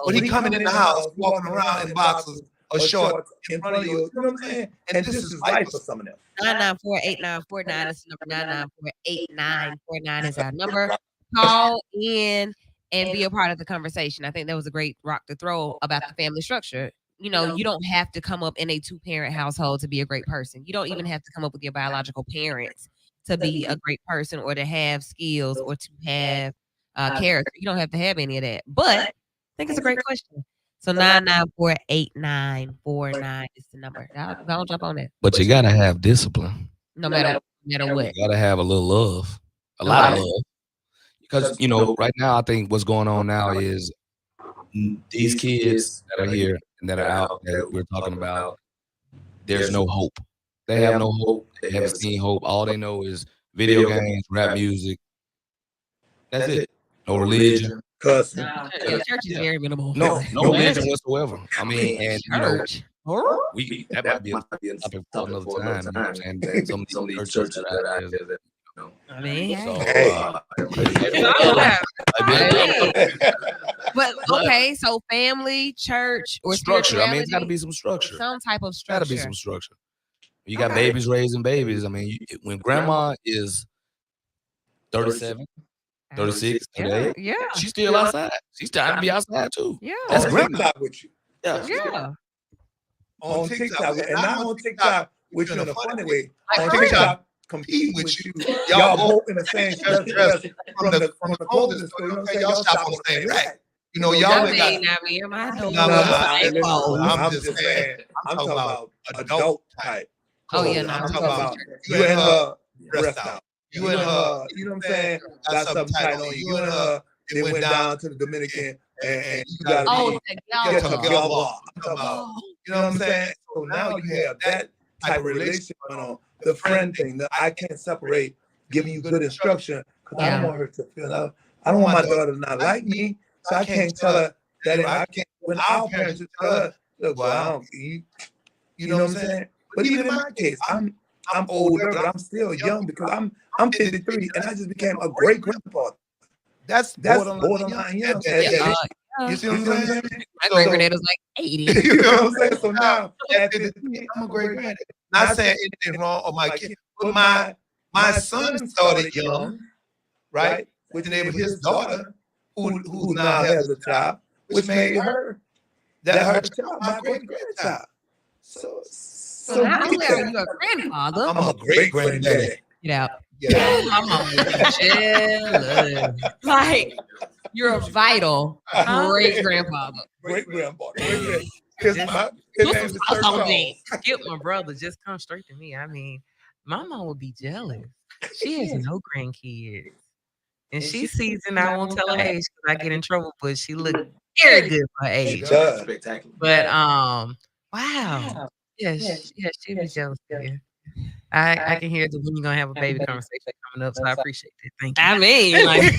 But he coming in the house, walking around in boxes or shorts in front of you, you know what I'm saying? And this is life for some of them. 994-8949 is the number. 994-8949 is our number. Call in and be a part of the conversation. I think that was a great rock to throw about the family structure. You don't have to come up in a 2-parent household to be a great person. You don't even have to come up with your biological parents to be a great person or to have skills or to have character. You don't have to have any of that. But I think it's a great question. So 994-8949 is the number. Don't jump on that. But you gotta have discipline. No matter what. You gotta have a little love, a lot of love. Because right now I think what's going on now is these kids that are here and that are out that we're talking about, there's no hope. They have no hope. They haven't seen hope. All they know is video games, rap music. That's it. No religion. Cussing. Church is very minimal. No religion whatsoever. I mean, and that might be a topic for another time. And some of these churches that out there, I mean, but okay, so family, church, or structure. I mean, it's got to be some structure. Some type of structure. Got to be some structure. You got babies raising babies. I mean, when grandma is 37, 36, 38, she's still outside. She's trying to be outside too. Yeah, that's grandma with you. Yeah. On TikTok, and not on TikTok with you in a funny way. On TikTok, compete with you. Y'all both in the same dress from the clothing store. You know what I'm saying? Y'all shop on the same rack. Y'all I'm just saying. I'm talking about adult type. Oh yeah, I'm talking about you and her dressed out. You and her, you know what I'm saying? Got something tight on you. You and her, they went down to the Dominican and you got to get together. You know what I'm saying? So now you have that type of relationship going on. The friend thing that I can't separate, giving you good instruction because I don't want her to feel out. I don't want my daughter to not like me, so I can't tell her that I can't. When our parents tell her, look, well, I don't, you know what I'm saying? But even in my case, I'm older, but I'm still young because I'm 53 and I just became a great grandpa. That's borderline young. You see what I'm saying? My great granddad was like 80. You know what I'm saying? So now at 53, I'm a great granddad. Not saying anything wrong with my kid, but my son started young, right? With the name of his daughter, who now has a child, which made her child my great grandchild. So So not only are you a grandfather, I'm a great granddaddy. get out. Yeah. My mama would be jealous. Like you're a vital great grandfather. Great grandpa. His name is Sir Charles. Skip my brother, just come straight to me. I mean, my mom would be jealous. She has no grandkids. And she's seasoned. I won't tell her age because I get in trouble, but she looked very good for her She age. does. Spectacular. But wow. Yes, she was jealous. Yeah. I can hear that when you're gonna have a baby conversation coming up, so I appreciate that. Thank you. I mean, like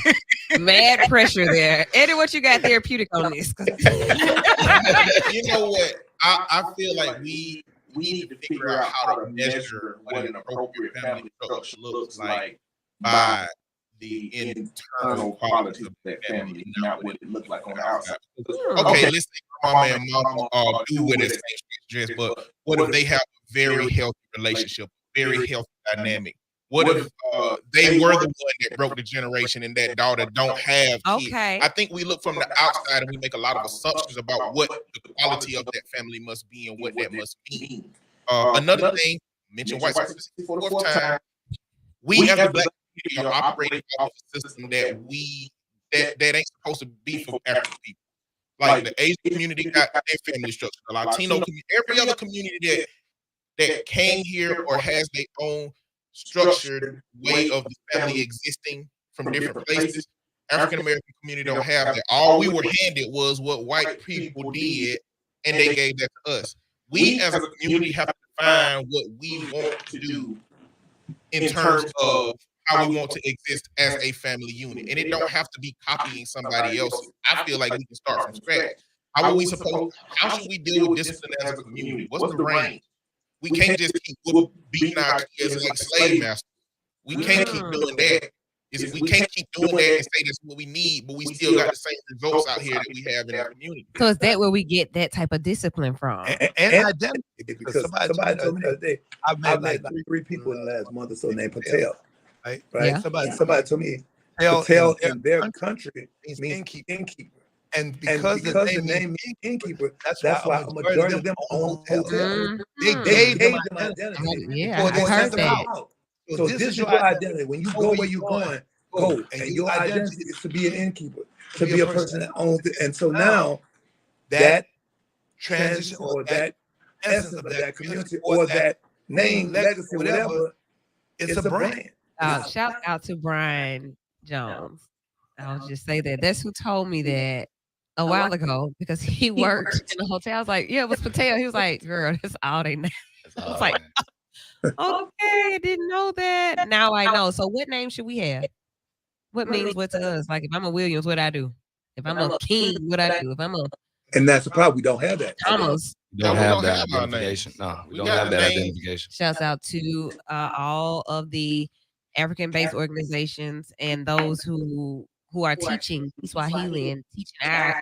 mad pressure there. Eddie, what you got therapeutic on this? You know what? I feel like we need to figure out how to measure what an appropriate family structure looks like by the internal quality of that family, not what it looks like on the outside. Okay, let's say mama and mama do with it dress, but what if they have a very healthy relationship, very healthy dynamic? What if they were the one that broke the generation and that daughter don't have kids? Okay. I think we look from the outside and we make a lot of assumptions about what the quality of that family must be and what that must mean. Another thing, mention white supremacy for the fourth time. We as the Black community are operating off a system that that ain't supposed to be for African people. Like the Asian community got their family structure, the Latino community, every other community that came here or has their own structured way of the family existing from different places. African American community don't have that. All we were handed was what white people did, and they gave that to us. We as a community have to define what we want to do in terms of how we want to exist as a family unit. And it don't have to be copying somebody else. I feel like we can start from scratch. How should we deal with discipline as a community? What's the range? We can't just keep beating our kids like slave masters. We can't keep doing that. We can't keep doing that and say that's what we need, but we still got the same results out here that we have in our community. So is that where we get that type of discipline from? And identity. Because somebody told me the other day, I've met like 3 people in the last month or so named Patel. Right? Yeah. Somebody told me Patel in their country means innkeeper. And because the name means innkeeper, that's why a majority of them own hotels. They gave them identity. Yeah, I heard that. So this is your identity. When you go where you're going, go. And your identity is to be an innkeeper, to be a person that owns it. And so now that transition or that essence of that community or that name, legacy, whatever, it's a brand. Shout out to Brian Jones. I'll just say that. That's who told me that a while ago because he worked in a hotel. I was like, yeah, it was Patel. He was like, girl, that's all they know. I was like, okay, I didn't know that. Now I know. So what name should we have? What means what to us? Like if I'm a Williams, what I do? If I'm a King, what I do? If I'm a And that's the problem. We don't have that. Thomas. We don't have that identification. No, we don't have that identification. Shouts out to all of the African-based organizations and those who are teaching Swahili and teaching our,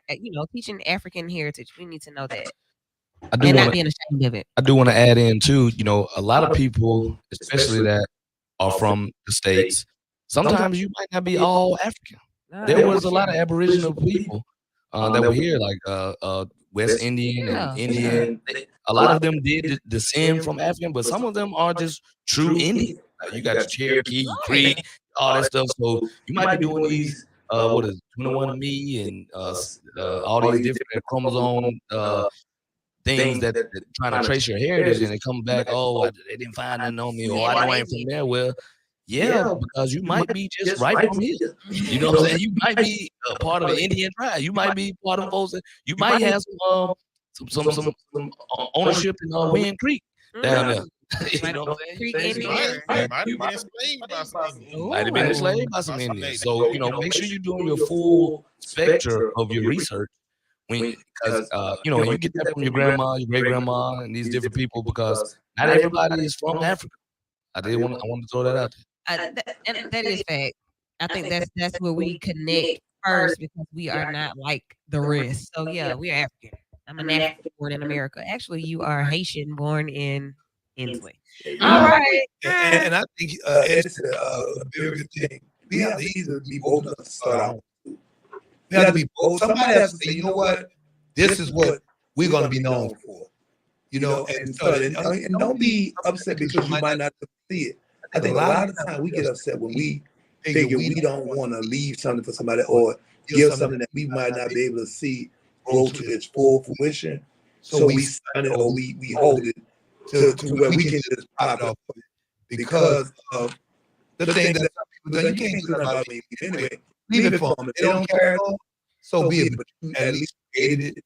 teaching African heritage. We need to know that. And not being ashamed of it. I do want to add in too, a lot of people, especially that are from the States, sometimes you might not be all African. There was a lot of Aboriginal people that were here, like West Indian and Indian. A lot of them did descend from African, but some of them are just true Indian. You got your Cherokee, Creek, all that stuff. So you might be doing these, 21andMe and all these different chromosome things that trying to trace your heritage, and they come back, oh, they didn't find nothing on me, or I know I ain't from there. Well, yeah, because you might be just right from here. You know what I'm saying? You might be a part of the Indian tribe. You might be part of folks. You might have some ownership in Wind Creek down there. You know what I'm saying? Might have been enslaved by some Indians. Might have been enslaved by some Indians. So make sure you're doing your full spectrum of your research. Because when you get that from your grandma, your great grandma, and these different people, because not everybody is from Africa. I want to throw that out there. And that is fact. I think that's where we connect first because we are not like the rest. So yeah, we're African. I'm an African born in America. Actually, you are Haitian born in Inslee. All right. And I think it's a very good thing. We have to either be bold enough to start out. We have to be bold. Somebody has to say, you know what? This is what we're going to be known for. you know, and don't be upset because you might not see it. I think a lot of times we get upset when we figure we don't want to leave something for somebody or give something that we might not be able to see grow to its full fruition. So we sign it or we hold it to where we can just pop it off because of the thing that some people do. You can't do nothing about me anyway. Leave it for them. If they don't care at all, so be it. But you at least created it.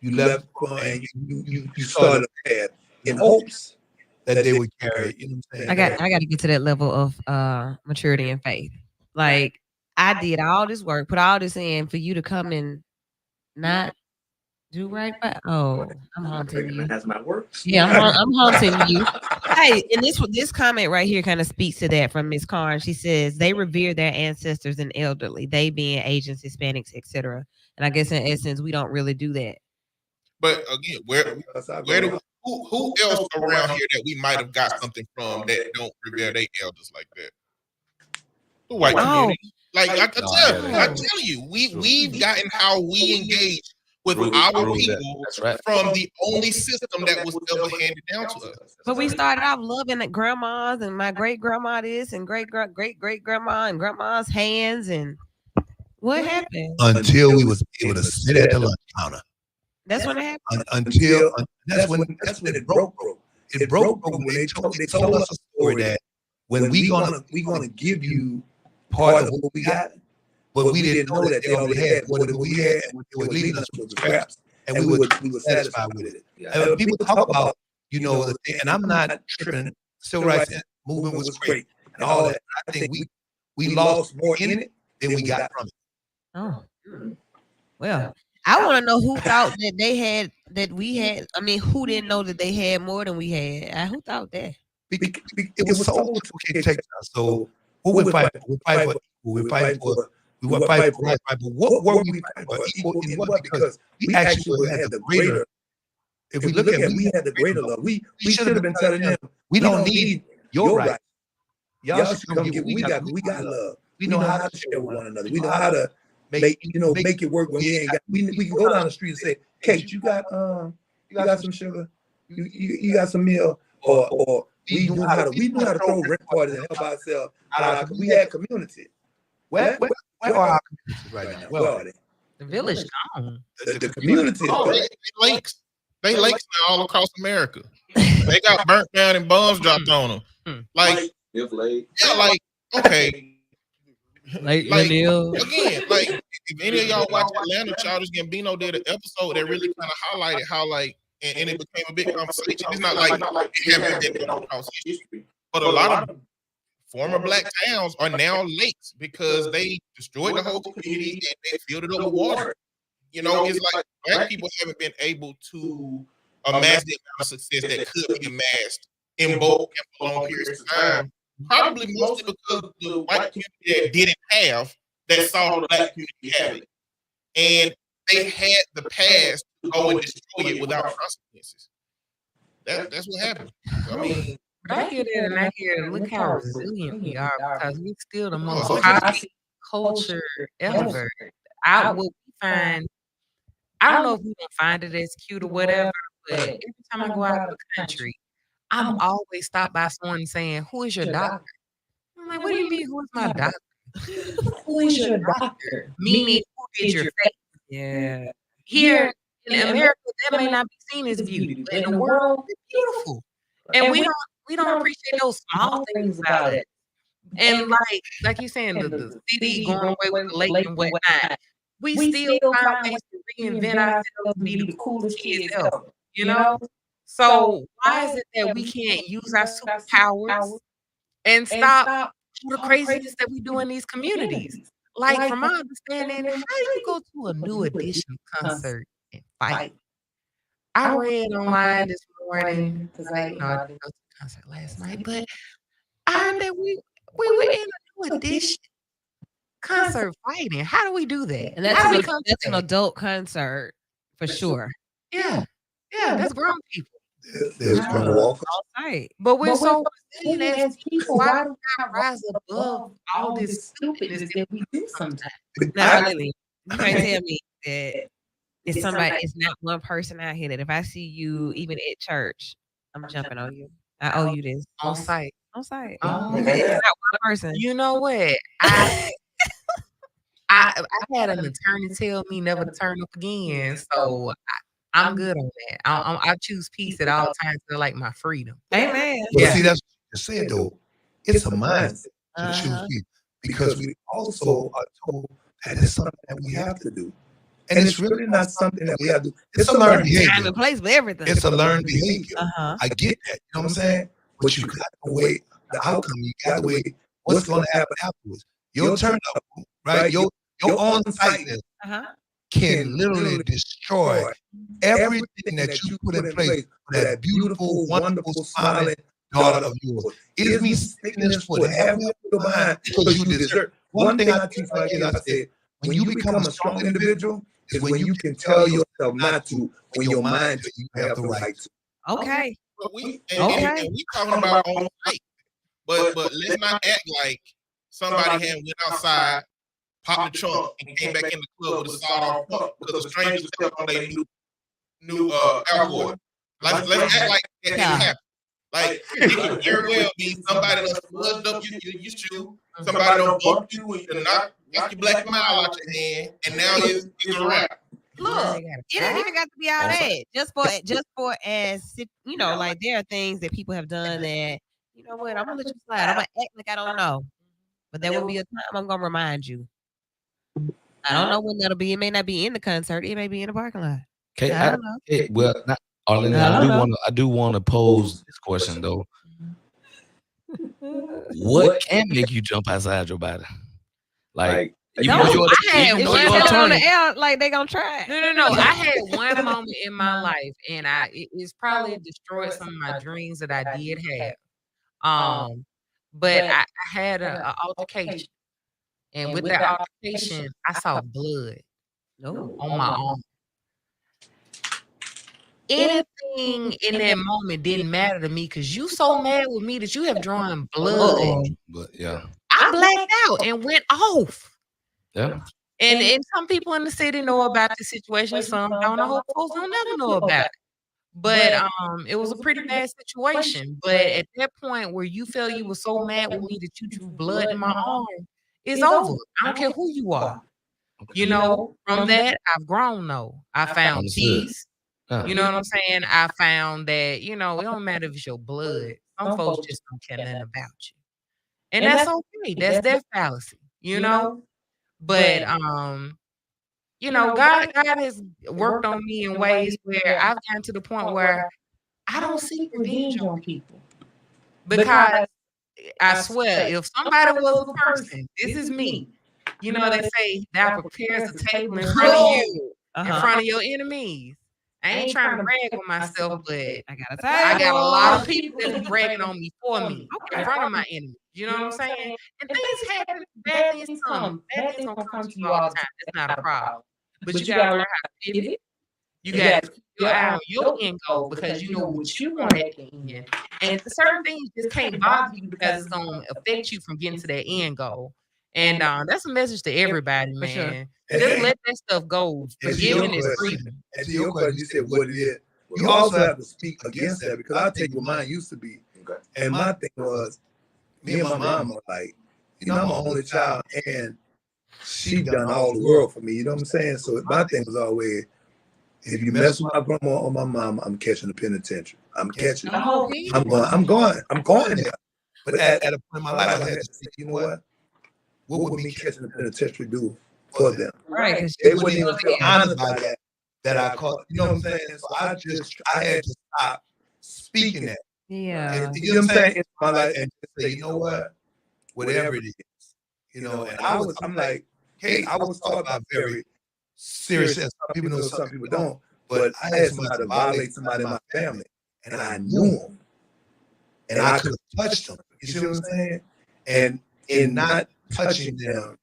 You left and you started a path in hopes that they would carry it. You know what I'm saying? I got to get to that level of maturity and faith. Like I did all this work, put all this in for you to come and not do right by. Oh, I'm haunting you. That's my work. Yeah, I'm haunting you. Hey, and this comment right here kind of speaks to that from Miss Carn. She says they revere their ancestors and elderly, they being Asians, Hispanics, etc. And I guess in essence, we don't really do that. But again, who else around here that we might have got something from that don't revere their elders like that? The white community. Like I tell you, we've gotten how we engage with our people from the only system that was ever handed down to us. But we started off loving the grandmas and my great grandma this and great grandma and grandma's hands and what happened? Until we was able to sit at the lunch counter. That's when it happened. Until that's when it broke. It broke when they told us a story that when we gonna give you part of what we got. But we didn't know that they already had what we had, and they were leaving us with scraps, and we were satisfied with it. And people talk about, you know, the thing, and I'm not tripping. Civil rights movement was great and all that. I think we lost more in it than we got from it. Oh, well, I want to know who thought that they had that we had. I mean, who didn't know that they had more than we had? Who thought that? It was so okay. So who would fight? We fight for. We were fighting for right, but what were we fighting for? Equal in what? Because we actually had the greater. If we look at it, we had the greater love. We should have been telling them, we don't need your right. Y'all should come get. We got love. We know how to share with one another. We know how to make it work when we ain't got. We can go down the street and say, Kate, you got some sugar, you got some meal, or we knew how to throw rent parties and help ourselves. We had community. Where are our communities right now? Where are they? The village gone. The community. They lakes now all across America. They got burnt down and bombs dropped on them. Like, okay. Like again, like if any of y'all watch Atlanta, Childish Gambino did an episode that really kind of highlighted how and it became a big conversation. It's not like it haven't been across history, but a lot of former black towns are now lakes because they destroyed the whole community and they filled it up with water. You know, it's like black people haven't been able to amass the amount of success that could be amassed in both for long periods of time. Probably mostly because the white community that didn't have that saw the black community have it. And they had the past to go and destroy it without consequences. That's what happened. I mean, but I hear that and I hear, look how resilient we are because we still the most toxic culture ever. What we find, I don't know if we can find it as cute or whatever, but every time I go out of the country, I'm always stopped by someone saying, "Who is your doctor?" I'm like, "What do you mean? Who is my doctor? Who is your doctor?" Meaning, who did your face? Yeah. Here in America, that may not be seen as beauty, but in the world, it's beautiful, and we don't appreciate those small things about it. And like you're saying, the city going away with the lake and whatnot, we still find ways to reinvent ourselves to be the coolest kids ever, you know? So why is it that we can't use our superpowers and stop the craziness that we do in these communities? Like from my understanding, how do you go to a New Edition concert and fight? I read online this morning because I didn't go to the concert last night, but I heard that we were in a New Edition concert fighting. How do we do that? And that's an adult concert for sure. Yeah, that's grown people. There's walkers. Right. But we're so resilient as people. Why do we not rise above all this stupidness that we do sometimes? Not really. You can't tell me that It's somebody. It's not one person out here that if I see you even at church, I'm jumping on you. I owe you this On site. on site. Oh, It's not one person. you know what? I had an attorney tell me never to turn up again, so I'm good on that. I choose peace at all times. I like my freedom. Amen. But Yeah. see, that's what you said though. It's a mindset to choose Uh-huh. peace because we also are told that it's something that we have to do, and it's really not something that we have to do. It's a learned Time behavior. and place for everything. It's a learned behavior. Uh-huh. I get that. You know what I'm saying? But you got to wait the outcome. You got to wait what's going to happen afterwards. Your turn up, right? Your on-siteness Uh-huh. can literally destroy everything that you put in place for that beautiful, wonderful, smiling daughter of yours. It is me sticking this foot halfway up your behind because you deserve. One thing I teach my kids, I said, when you become a strong individual, is when you can tell yourself not to, when your mind tells you have the right to. Okay. But we Okay. and we talking about on site, but let's not act like somebody had went outside, popped the trunk, and came back in the club with a sawed-off pump because a stranger stepped on their new alcohol. Let's act like that didn't happen. Like it could very well be somebody that smudged up your shoe, somebody done bumped you and knock your black mile out your hand, and now it's a wrap. Look, it ain't even got to be all that. Just for as you know, like there are things that people have done that you know what, I'm gonna let you slide. I'm gonna act like I don't know, but there will be a time I'm gonna remind you. I don't know when that'll be. It may not be in the concert. It may be in the parking lot. Okay, I don't know. well, Arlene, I do want to pose this question though. What can make you jump outside your body? Like you No, know, I had if you know one you you're get it on attorney. the air, like they gonna try. No. I had one moment in my life, and it's probably destroyed some of my dreams that I did have. But I had an altercation, and with that altercation, I saw blood No. on my arm. Anything in that moment didn't matter to me because you so mad with me that you have drawn blood. But yeah, I blacked out and went off. yeah. And some people in the city know about the situation. Some don't. I hope folks don't never know about it. But it was a pretty bad situation. But at that point where you felt you were so mad with me that you drew blood in my arm, it's over. I don't care who you are. You know, from that, I've grown though. I found Understood. peace. Yeah. You know what I'm saying? I found that, you know, it don't matter if it's your blood. Some folks just don't care nothing about you. And that's okay. That's their fallacy, you know? But you know, God has worked on me in ways where I've gotten to the point where I don't seek revenge on people. Because I swear, if somebody was a person, this is me. You know, they say thou prepares the table in front of you, in front of your enemies. I ain't trying to brag on myself, but I got a lot of people that's bragging on me for me in front of my enemies. You know what I'm saying? And things happen, bad things come. Bad things gonna come to you all the time. That's not a problem. But you gotta learn how to pivot. You gotta keep your eye on your end goal because you know what you want at the end. And certain things just can't bother you because it's gonna affect you from getting to that end goal. And that's a message to everybody, man. sure. Just let that stuff go. Forgiving is freedom. And to your question, you said what it is. You also have to speak against that because I'll tell you what mine used to be. And my thing was, me and my mom were like, you know, I'm an only child and she done all the world for me. You know what I'm saying? So my thing was always, if you mess with my grandma or my mom, I'm catching the penitentiary. I'm catching. I'm going there. But at a point in my life, I had to say, you know what would me catching the penitentiary do for them? Right. They wouldn't even feel honored by that I caught. You know what I'm saying? So I had to stop speaking that. Yeah. And, you know what I'm saying? In my life and just say, you know what? Whatever it is. You know, and I'm like, hey, I was taught about very serious, and some people know, some people don't. But I had somebody to violate somebody in my family, and I knew them, and I could have touched them. You see what I'm saying? And in not touching them,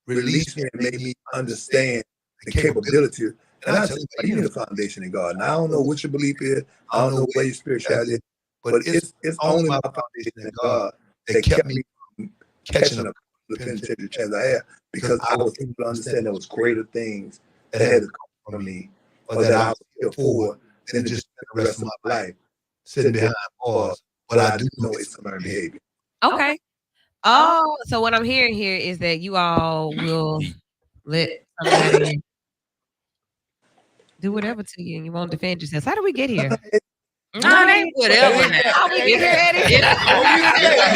released me and made me understand the capability. And I tell you, you need a foundation in God. And I don't know what your belief is. I don't know where your spirituality is, but it's only my foundation in God that kept me from catching up the penitentiary chance I had, because I was able to understand there was greater things that had to come from me or that I can afford than to just spend the rest of my life sitting behind bars. But I do know it's a learned behavior. Okay. Oh, so what I'm hearing here is that you all will let somebody do whatever to you and you won't defend yourself. How do we get here? No, it ain't whatever. How we get here, Eddie?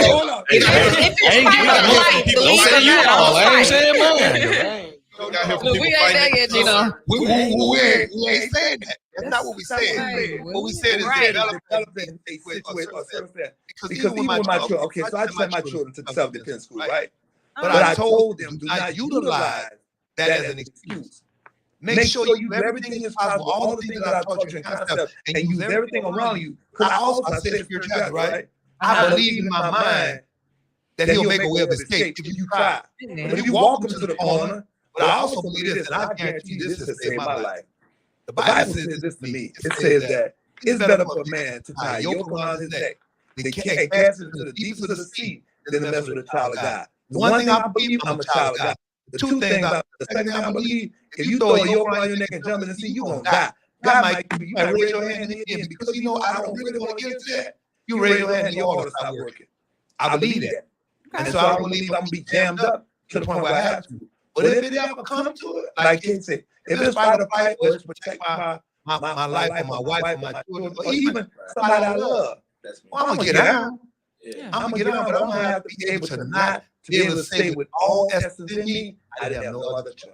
Hold on. If it's fight or flight, Don't say you all. I ain't saying mine. Look, we ain't there yet, Gino. We ain't saying that. That's not what we said. What we said is developing a situation or circumstance. Because even with my children, okay, so I sent my children to the self-defense school, right? But I told them, do not utilize that as an excuse. Make sure you do everything as possible, all the things that I taught you in concept, and use everything around you. Because I said if you're just right, I believe in my mind that he'll make a way of escape if you try. But if you walk him to the corner, but I also believe this, and I guarantee you this has saved my life. The Bible says this to me. It says that it's better for a man to tie a yoke around his neck than cast into the deeps of the sea than to mess with a child of God. The one thing I believe, I'm a child of God. The second thing I believe, if you throw a yoke around your neck and jump in the sea, you're going to die. God might, you might raise your hand and hit him because you know I don't really want to get into that. You raise your hand and your order stop working. I believe that. And so I believe I'm going to be jammed up to the point where I have to. But if it ever comes to it, like they say, if it's fight or fight, or it's protect my life or my wife or my children, or even somebody I love, I'm going to get out. I'm going to get out, but I'm going to have to be able to not, to be able to say with all essence in me, I have no other choice.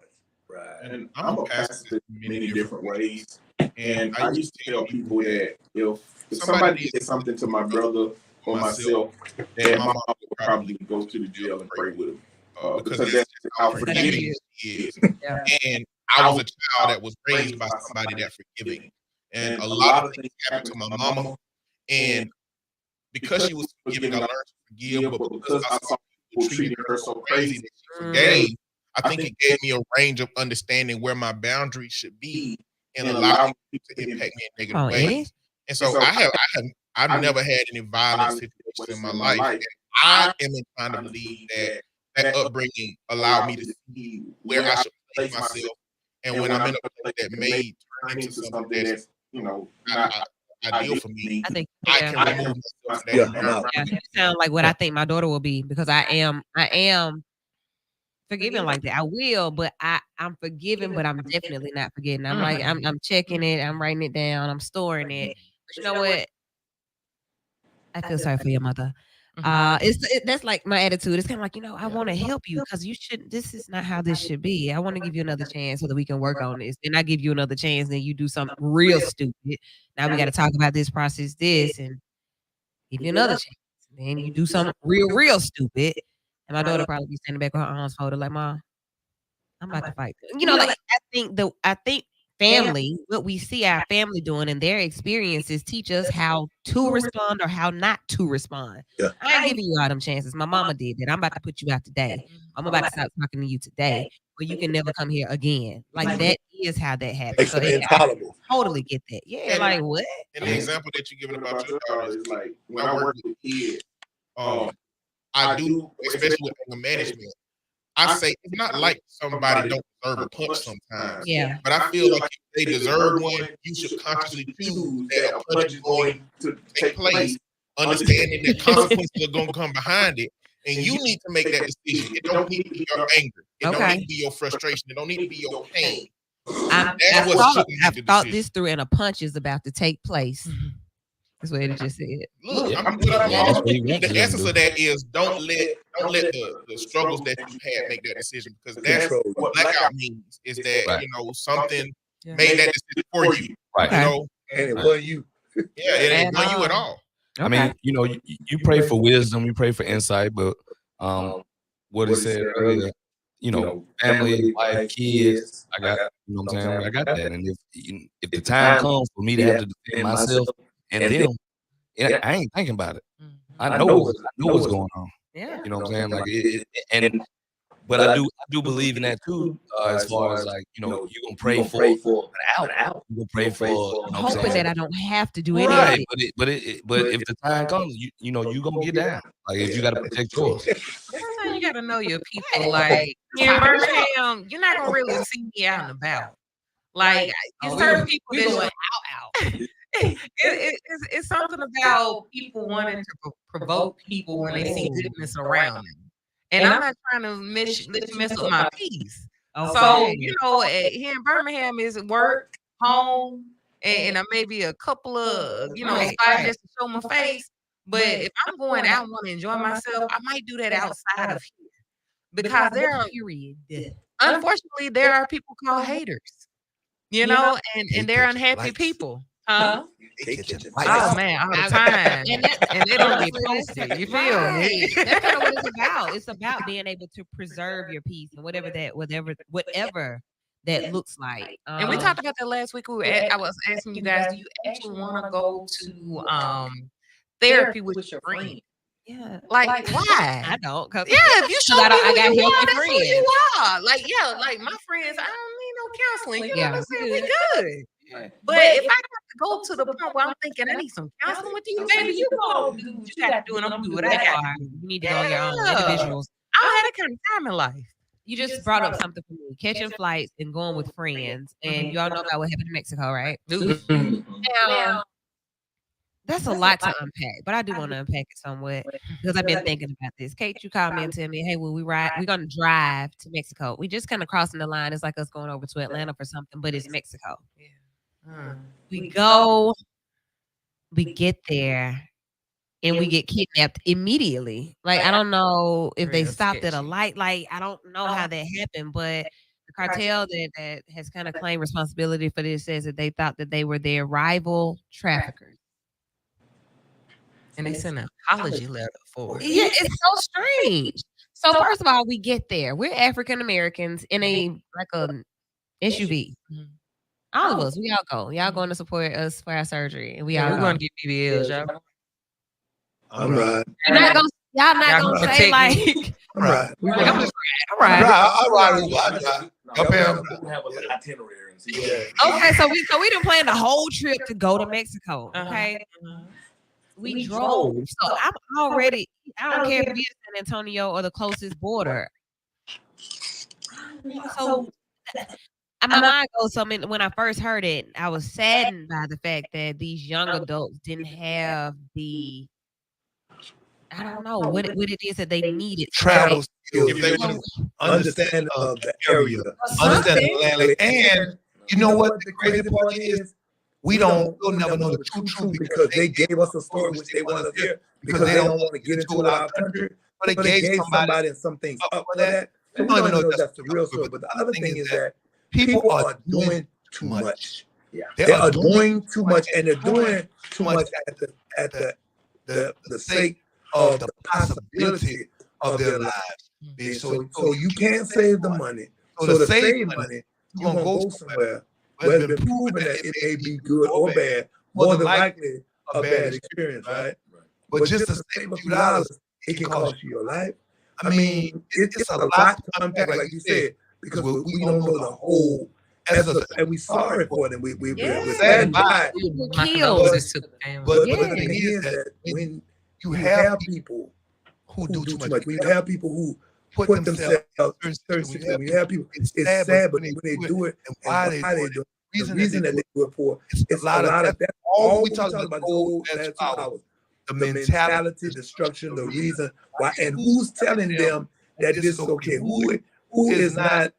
Right. And I'm a pastor in many different ways. And I used to tell people that if somebody did something to my brother or myself, that my mom would probably go to the jail and pray with him. Because that's how forgiving he is. Yeah. And I was a child that was raised by somebody that forgiving. And a lot of things happened to my mama. And because she was forgiving, I learned to forgive. But because I saw people treating her so crazy that she forgave, I think it gave me a range of understanding where my boundaries should be and allowing people to impact me in negative ways. And so I've never had any violent situations in my life. And I am inclined to believe that upbringing allowed me to see where I should place myself. And when I'm in a place that may turn into something that's, not ideal for me, I think I can remove myself from that environment. Yeah, it sounds like what I think my daughter will be because I am forgiving like that. I will, but I'm forgiving, but I'm definitely not forgetting. I'm like, I'm checking it, I'm writing it down, I'm storing it. But you know what? I feel sorry for your mother. That's like my attitude. It's kind of like, I want to help you because you shouldn't. This is not how this should be. I want to give you another chance so that we can work on this. Then I give you another chance, then you do something real stupid. Now we got to talk about this, process this, and give you another chance. Then you do something real stupid, and my daughter probably be standing back with her arms folded, like, "Mom, I'm about to fight." Like I think family, what we see our family doing and their experiences teach us how to respond or how not to respond. Yeah. I ain't giving you all them chances. My mama did that. I'm about to put you out today. I'm about to stop talking to you today, or you can never come here again. Like that is how that happens. So intolerable. I totally get that. Yeah, like what? And the example that you're giving about your daughter is like when I work with kids, I do, especially with anger management. I say it's not like somebody don't deserve a punch sometimes. Yeah. But I feel like if they deserve one, you should consciously choose that a punch is going to take place, understanding that consequences are going to come behind it. And you need to make that decision. It don't need to be your anger. It don't need to be your frustration. It don't need to be your pain. I've thought this through, and a punch is about to take place. That's what it just said. Look, the essence of that is don't let the struggles that you had make that decision, because that's what blackout means. Is that something made that decision for you, right? And it wasn't you. Yeah, it ain't for you at all. I mean, you pray for wisdom, you pray for insight, but what it said earlier, family, wife, kids, I got, what I'm saying, I got that, and if the time comes for me to have to defend myself. And then I ain't thinking about it. I know what's going on. Yeah. You know what I'm saying? But I do believe in that too, as far as like, you're gonna pray for an out. You're gonna pray for hoping that I don't have to do anything. Right. But if the time comes, you're gonna get down. Like if you gotta protect yours. That's how you gotta know your people. Like, Birmingham, you're not gonna really see me out and about. Like it's certain people we that going out. it's something about people wanting to provoke people when they see goodness around them. And I'm not trying to mess with my peace. So, you know, here in Birmingham is work, home, and maybe a couple of, you know, spots just to show my face. But if I'm going out and want to enjoy myself, I might do that outside of here. Because there are, unfortunately, there are people called haters, you know, and they're unhappy people. Huh? Oh man, all the time, and they don't get posted. You feel me? That's kind of what it's about. It's about being able to preserve your peace and whatever that looks like. And we talked about that last week. I was asking you guys, do you actually want to go to therapy with your friend? Yeah, like why? I don't. Yeah, if you show me I got who you are, healthy that's who friends. you are. Like like my friends, I don't need no counseling. You know what I'm saying? We good. But if I have to go to the point where I'm thinking I need some counseling with you, baby, you go do what you got to do, and I'm gonna do what I got to do. You need to go on your own individuals. I don't have that kind of time in life. You just brought up something for me: catching flights and going with friends. And you all know about what happened in Mexico, right? Now, that's a lot to unpack, but I do want to unpack it somewhat because I've been thinking about this. Kate, you called me and tell me, hey, well, we're going to drive to Mexico. We just kind of crossing the line. It's like us going over to Atlanta for something, but it's Mexico. We go, we get there, and we get kidnapped immediately. Like, I don't know if they stopped at a light. Like, I don't know how that happened, but the cartel that has kind of claimed responsibility for this says that they thought that they were their rival traffickers. And they sent an apology letter for it. Yeah, it's so strange. So first of all, we get there. We're African Americans in a SUV. All of us, we all go. Y'all going to support us for our surgery, and we're going to get BBLs, y'all. I'm right. Y'all not gonna say like, I'm right. all right. I'll ride with you. We have an itinerary. Okay, so we done planned the whole trip to go to Mexico. Okay. We drove. So I'm already, I don't care if it's San Antonio or the closest border. So my mind goes, when I first heard it, I was saddened by the fact that these young adults didn't have the, I don't know what it is that they needed. Travel skills, understanding of the area, understanding the land. And you know what the crazy part is? We'll never know the true truth because they gave us a story which they want us to hear because they don't want to get into our country. But they gave somebody and some things up for that. We don't even know if that's the real story. But the other thing is that people are doing too much. They are doing too much, and they're doing too much at the sake of the possibility of their lives. So you can't save the money. So to save money, you're gonna go somewhere where it's been proven that it may be good or bad, more than likely a bad experience, right? But just to save a few dollars, it can cost you your life. I mean, it's a lot to unpack, like you said, because we don't know the whole. And we're sorry for them. We're saddened by it. But the thing is that when you have people who do too much, when you have people who put themselves in certain situations, when you have people, it's sad, but when they do it, and why they do it, the reason that they do it for, it's a lot of that. All we talked about the whole last 2 hours. The mentality, the structure, the reason why, and who's telling them that this is okay? Who is not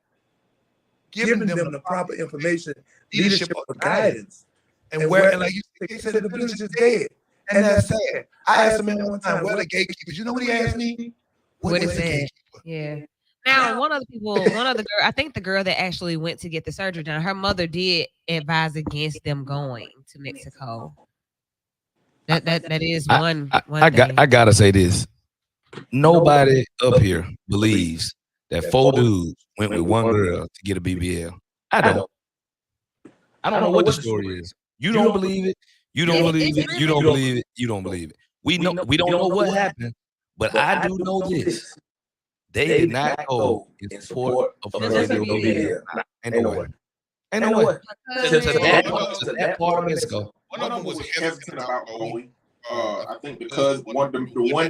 giving them the proper information, leadership, or guidance? And like you said, the village is dead, and that's sad. I asked a man one time, "Where are the gatekeepers?" You know what he asked me? What is that? Yeah. Now, one of the girl, I think the girl that actually went to get the surgery done, her mother did advise against them going to Mexico. That is one. I gotta say this. Nobody up here believes that 4 dudes went with one girl to get a BBL. I don't know what the story is. You don't believe it. You don't believe it. You don't believe it. You don't believe it. We don't know what happened, but I do know this. They did not go in support of BBL. Ain't no way. To that part of Mexico. One of them was hesitant about going. I think because the one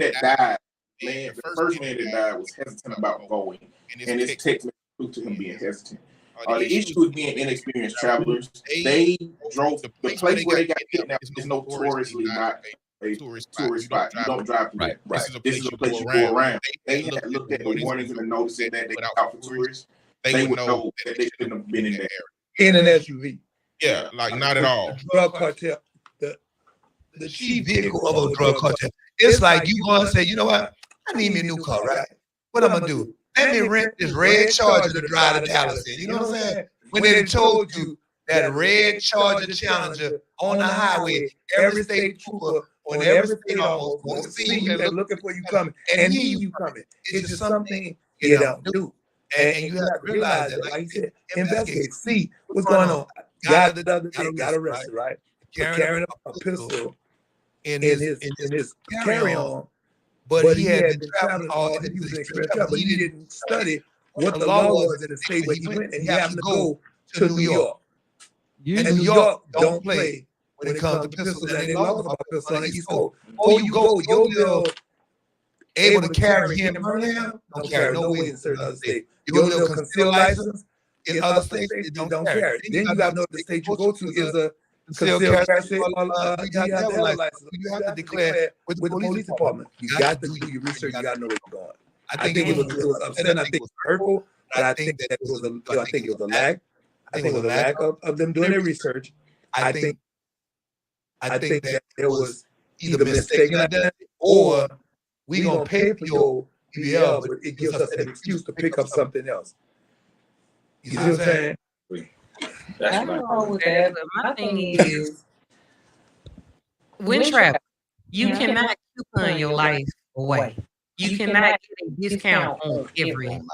that died, the first man that died was hesitant about going, and his text message to him being hesitant. The issue with being inexperienced travelers, they drove the place where they got kidnapped is notoriously not a tourist spot. You don't drive through there. Right. This is a place you go around. They had looked at the warnings and the notices that they put out for tourists. They would know that they shouldn't have been in that area. In an SUV. Yeah, like not at all. Drug cartel, the chief vehicle of a drug cartel. It's like you go and say, you know what? I need me a new car, right? What I'm gonna do? Let me rent this red Charger to drive to Dallas in. You know what I'm saying? When they told you that red Charger Challenger on the highway, every state trooper on every state almost wants to see you and looking for you coming and hear you coming. It's just something you don't do. And you have to realize that, like you said, investigate, see what's going on. Guy the other day got arrested, right? Carrying a pistol in his carry-on. But he had been traveling all and he was an experienced traveler, but he didn't study what the law was in the state where he went, and he happened to go to New York. And New York don't play when it comes to pistols, and they laws about pistols on the East Coast. Before you go, your little able to carry here in Birmingham, don't carry no way in certain other states. Your little concealed license in other states, they don't carry. Then you got to know the state you go to is a concealed carry state. You have a license. You have to declare with the police department. You got to do your research. You got to know where you're going. I think it was upsetting. I think it was hurtful, but I think that it was I think it was a lack. I think it was a lack of them doing their research. I think that there was either mistaken identity or we gonna pay for your BBL, but it gives us an excuse to pick up something else. You see what I'm saying? I'm wrong with that, but my thing is, when traveling, you cannot coupon your life away. You cannot get a discount on everything.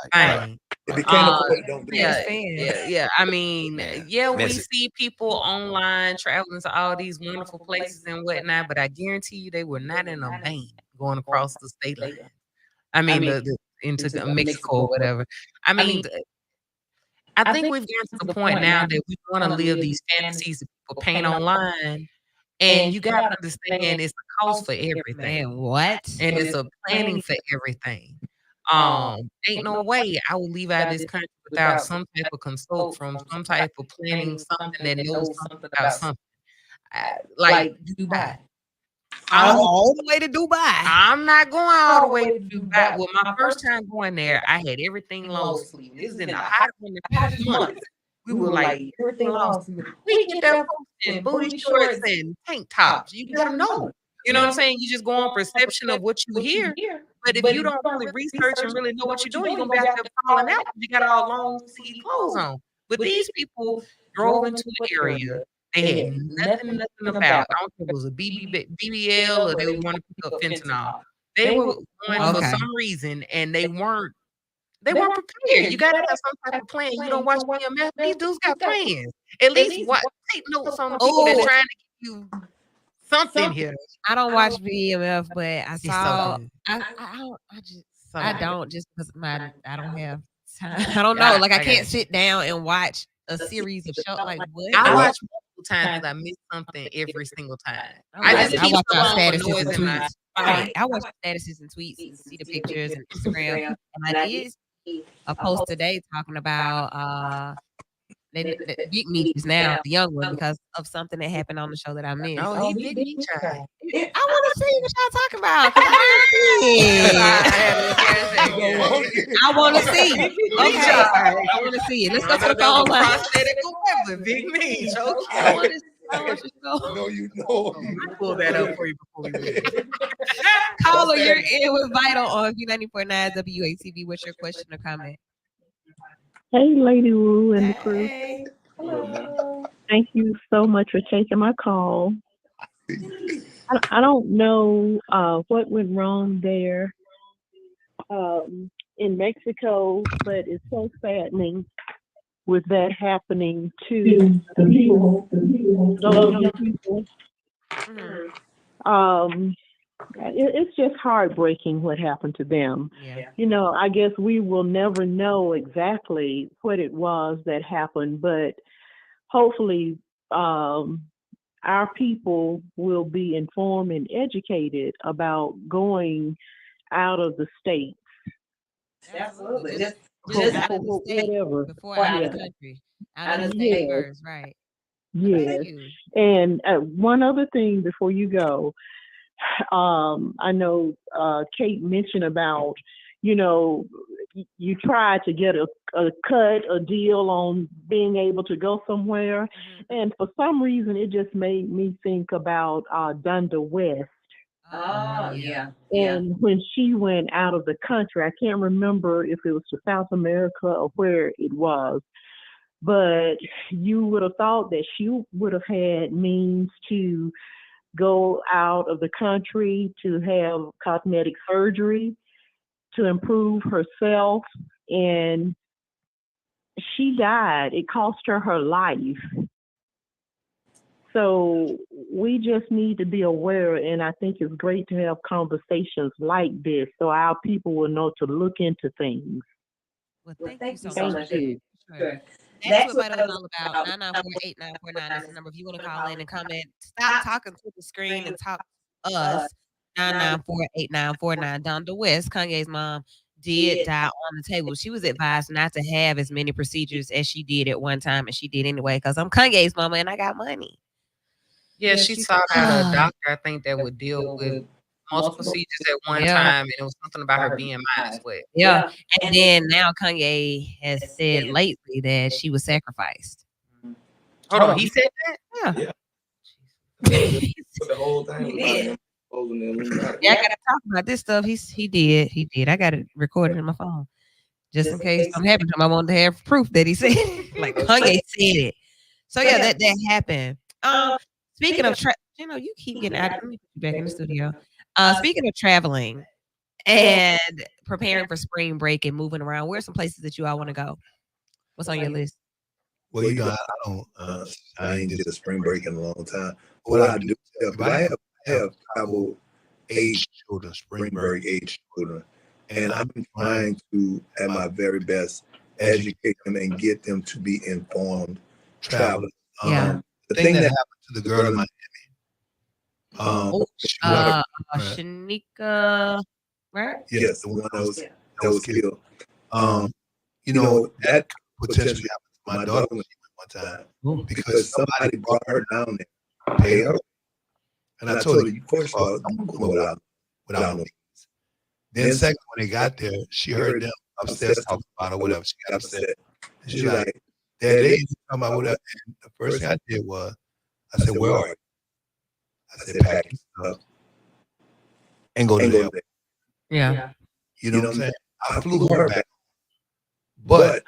If it can't afford it, don't do it. Yeah. I mean, we see people online traveling to all these wonderful places and whatnot, but I guarantee you they were not in a van going across the state line. I mean, into Mexico or whatever. I mean, I think we've gotten to the point now that we want to live these fantasies that people paint online. And you got to understand it's a cost for everything. Man, what? And it's a planning for everything. Ain't no way I will leave out of this country without some type of consult from some type of planning, something that knows something about something. Like Dubai. I'm all the way to Dubai. I'm not going all the way to Dubai. Well, my first time going there, I had everything long sleeve. This is in the hot months. We were like, everything long sleeve. We get that in booty shorts and tank tops. You gotta know. You know what I'm saying? You just go on perception of what you hear. But if you don't really research and really know what you're doing, you're gonna be out there falling out. You got all long sleeve clothes on. But these people drove into an area. They had nothing about. I don't think it was a BBL or they wanted to pick up fentanyl. They were going for some reason and they weren't prepared. You gotta have some type of plan. You don't watch BMF. These dudes got plans. At least take notes on the people that are trying to give you something here. I don't watch BMF, but I saw. I don't just because I don't have time. I don't know. Like I can't sit down and watch a series of shows. Like what? I watch multiple times. I miss something every single time. I watch our statuses and tweets. I watch statuses and tweets and see the pictures and Instagram. And I did a post today talking about the big meats now, the young one, because of something that happened on the show that I missed. Oh, he big meat child. I want to see what y'all talking about. I want to see. Okay, I want to see it. Let's go to the phone line. Big meat. Okay. I want you to go. No, you know. I'll pull that up for you before we leave. Caller, you're in with Vital on V94.9 WATV. What's your question or comment? Hey, Lady Wu and the crew. Hello. Thank you so much for taking my call. I don't know what went wrong there in Mexico, but it's so saddening with that happening to those young people. It's just heartbreaking what happened to them. Yeah. You know, I guess we will never know exactly what it was that happened, but hopefully our people will be informed and educated about going out of the state. Absolutely. Just out of the state whatever. before out of the Yeah. country. Out of the state Yes. first, right? Yes. Thank you. And one other thing before you go, I know Kate mentioned about, you try to get a deal on being able to go somewhere. And for some reason, it just made me think about Donda West. Oh, yeah. And when she went out of the country, I can't remember if it was to South America or where it was, but you would have thought that she would have had means to go out of the country to have cosmetic surgery to improve herself, and she died. It cost her life. So we just need to be aware, and I think it's great to have conversations like this so our people will know to look into things. Well, thank you so Thank much. you. Sure. That's what Vital is all about. 994-8949 is the number. If you want to call in and comment, stop talking to the screen and talk to us. 994-8949. Donda West, Kanye's mom, did die on the table. She was advised not to have as many procedures as she did at one time, and she did anyway because I'm Kanye's mama and I got money. Yeah, she sought out a doctor, I think, that would deal with multiple procedures at one time, and it was something about her BMI as well. Yeah, and then now Kanye has said lately that she was sacrificed. Hold on, he said that? Yeah. The whole thing. Yeah, I gotta talk about this stuff. He did. I got it recorded in my phone. Just in case something happened to him. I wanted to have proof that he said it. Like Kanye said it. So yeah, that happened. Speaking of you keep getting out. Let me put you back in the studio. Speaking of traveling and preparing for spring break and moving around, where are some places that you all want to go? What's on your list? Well, I don't. I ain't did a spring break in a long time. What I do, I have travel age children, spring break age children, and I'm trying to, at my very best, educate them and get them to be informed travelers. The thing that happened to the girl in Miami, Shanika, right? Yes, the one that was killed. That potentially happened to my daughter when she went one time because somebody brought her down there, paid her, and I told her, first of all, don't go without no means. Then second, when they got there, she heard them upstairs talking about her, whatever. She got upset. And she's like, Dad, they talking about whatever. And the first thing I did was, I said, where are you? I said, pack your stuff and go to the airport. Yeah. You know what I'm saying? I flew her back. But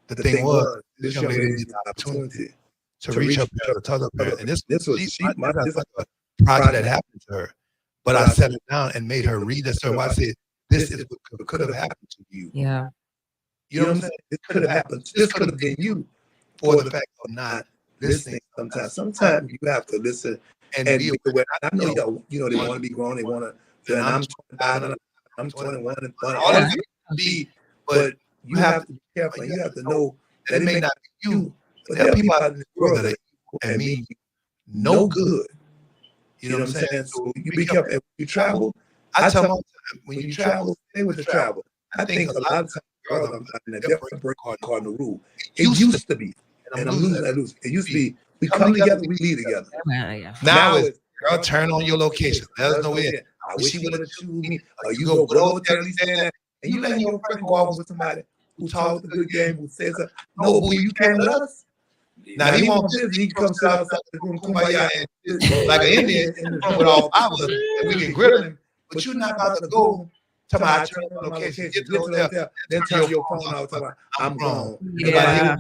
the thing was, this young lady needed an opportunity to reach up there, to talk up there. And this was my project that happened to her. But I sat her down and made her read this. So I said, this is what could have happened to you. Yeah. You know what I'm saying? This could have happened. This could have been you for the fact of not listening sometimes. Sometimes you have to listen and be aware. I know they want to be grown. They want to, and I'm 25, I'm 21, and all that be, but you have to be careful. And you have to know that it may not be you, but there are people out in this world that are mean no good. You know what I'm saying? So you be careful. And when you travel, I tell them when you travel, stay with the travel. I think a lot of times, I'm definitely break cardinal rule. It used to be, and I'm losing that lose. It used to be, we come together, we lead together. Now it's, girl, turn on your location. Let us know where. I wish you would have chosen me. Or you go to the hotel and saying that, and you letting your friend go off with somebody who talks a good game, who says, no, boo, you came with us. Now he won't visit, he comes to outside the room, kumbaya, and like an Indian with all power, and we can grill him. But you're not about to go to my location, get to the hotel, then turn your phone out, I'm gone. Yeah.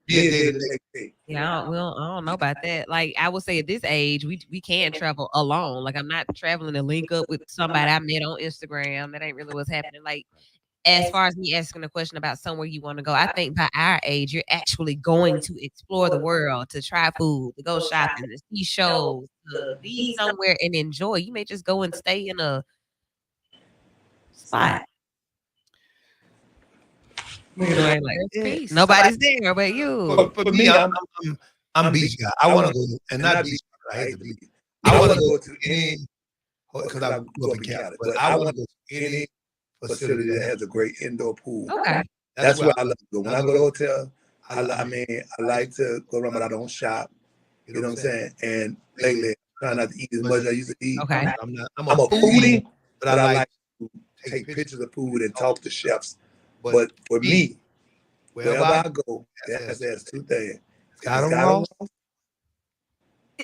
Yeah, I don't know about that. Like I would say at this age, we can't travel alone. Like I'm not traveling to link up with somebody I met on Instagram. That ain't really what's happening. Like as far as me asking a question about somewhere you want to go, I think by our age, you're actually going to explore the world, to try food, to go shopping, to see shows, to be somewhere and enjoy. You may just go and stay in a spot. Like, nobody's there but you. For me, I'm beach guy. I want to go, and not beach. I hate the beach. I want to go to any, because I grew up in Canada, but I want to go to any facility that has a great indoor pool. Okay. That's where I love to go. When I go to the hotel, I like to go around, but I don't shop. You know what I'm saying? And lately, I'm trying not to eat as much as I used to eat. Okay. I'm a foodie, but I like to take pictures of food and talk to chefs. But for me, wherever I go, there's two things. Scott Ross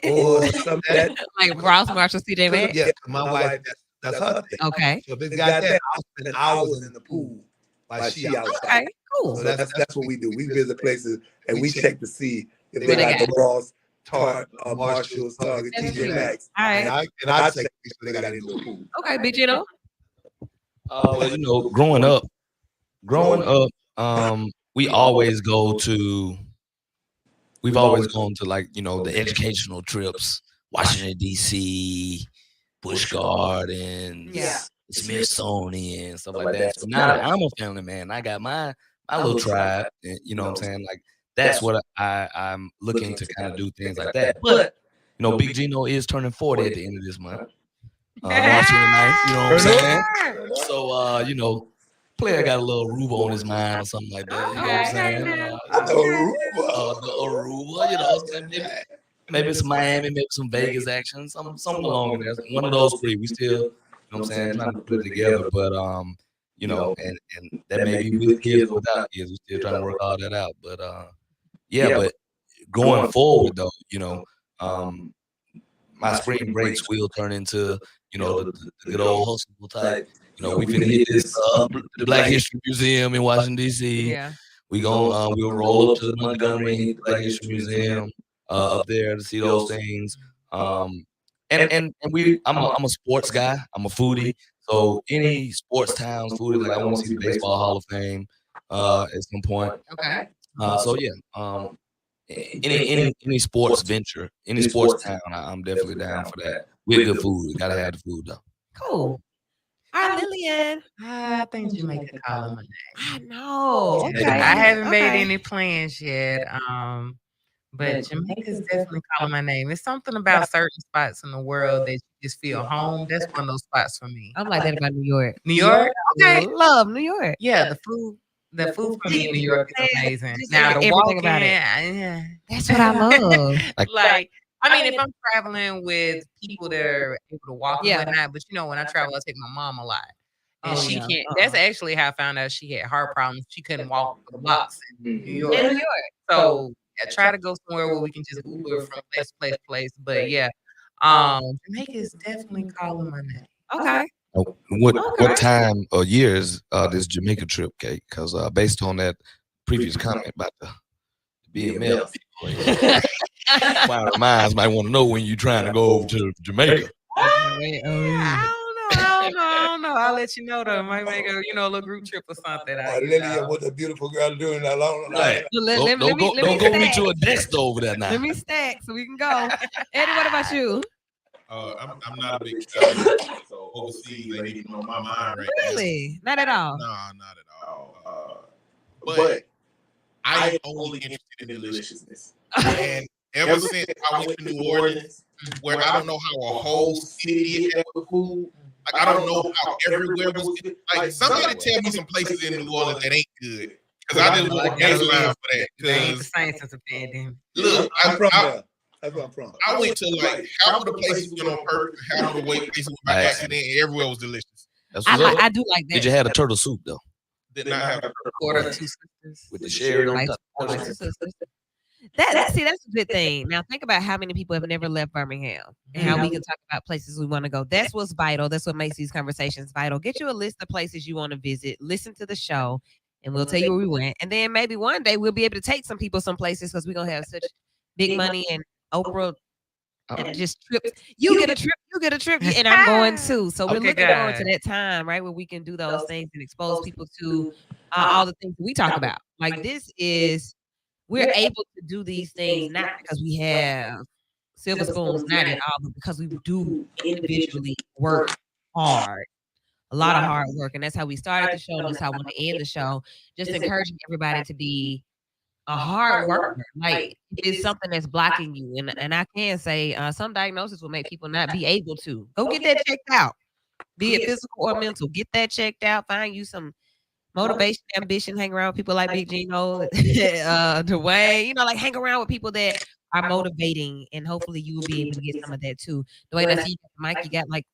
or something that Like Ross Marshall, CJ Maxx. yeah, my wife, that's her thing. Okay. So if it's got that, I'll spend hours in the pool while she outside. Okay. Cool. So that's what we do. We visit places and we check to see if What they they got the Ross, Tart, Marshalls, Target, TJ Maxx. All right. And I check if they got it in the pool. Okay, Big Gino. Well, you know, growing up, we've always gone to like, you know, the educational trips, Washington D.C., Busch Gardens, Yeah. Smithsonian, stuff like that. So now that I'm a family man, I got my little tribe, and you know what I'm saying? Like that's what I'm looking to kind of do things like that. But you know, Big Gino is turning 40 at the end of this month. March 29th, you know what I'm saying? So you know, player got a little Aruba on his mind or something like that. You know what I'm saying? The Aruba, you know what I'm saying? Maybe some Miami, maybe some Vegas action, something along there. One of those three. We still, you know what I'm saying, trying to put it together. But you know, and that may be with kids or without kids. We're still trying to work all that out. But yeah, but going forward though, you know, my spring breaks will turn into, you know, the good old hustle type. You know, we finna hit this the Black History Museum in Washington D.C. Yeah. We'll roll up to the Montgomery, hit the Black History Museum up there to see those things. And I'm a sports guy. I'm a foodie. So any sports towns, foodie, like I want to see the Baseball Hall of Fame at some point. Okay. So yeah, any sports venture, any sports town, I'm definitely down for that. With good food, gotta have the food though. Cool. All right, Lillian. I think Jamaica calling my name. I know. Okay. I haven't made Okay. any plans yet. But Jamaica's definitely calling my name. It's something about certain spots in the world that you just feel home. That's one of those spots for me. I'm like that about New York. New York? I Okay. love New York. Yeah, the food for me in New York is amazing. Just Now the everything walking, about it. yeah. That's what I love. Like, I mean, if I'm traveling with people that are able to walk Yeah. and whatnot, but you know, when I travel, I take my mom a lot. And Oh, she yeah. can't. That's actually how I found out she had heart problems. She couldn't walk the blocks in New York. In New York. So I try to go somewhere where we can just Uber from place to place. But yeah, Jamaica is definitely calling my name. Okay. What time or years this Jamaica trip, Kate? Because based on that previous comment about the BML people, inquiring minds might want to know when you're trying to go over to Jamaica. I don't know. I'll let you know though. Might make a little group trip or something. Lillian, what a beautiful girl doing that long. Right. Let Don't go stack. meet you a Dexter over there now. Let me stack so we can go. Eddie, what about you? I'm not a big traveler, so overseas ain't even on my mind right now. Really? Not at all. No, not at all. But I am only interested in deliciousness. And ever since I went to New Orleans, where I don't know how a whole city is with food, like I don't know how everywhere was. Like somebody tell me some places in New Orleans that ain't good, because I just want a baseline for that. They ain't the Because same since the pandemic. look, I'm from there. That's where I'm from. I went to like half of the places went on purpose, half of the places went by accident, and everywhere was delicious. That's what's up. I do like that. Did you have a turtle soup though? Did not have a Quarter two sisters. With the sherry on Like- top? That's a good thing. Now think about how many people have never left Birmingham and how we can talk about places we want to go. That's what's vital. That's what makes these conversations vital. Get you a list of places you want to visit. Listen to the show, and we'll tell you where we went. And then maybe one day we'll be able to take some people some places because we're gonna have such big money and Oprah. And just trips. You get a trip, and I'm going too. So we're Okay, looking forward to good. that time, right, where we can do those things and expose people to all the things we talk about. Like we're able to do these things not because we have silver spoons, not at all, but because we do individually work hard. A lot of hard work, and that's how we started the show. And that's how I want to end the show. Just encouraging everybody to be a hard worker. Like if it's something that's blocking you, and I can say some diagnosis will make people not be able to go get that checked out. be it physical or mental. Get that checked out. Find you some motivation, ambition. Hang around with people like Big Gino, Dwayne. You know, like hang around with people that are motivating, and hopefully you will be able to get some of that too. Dwayne, I see you, Mike. You got like.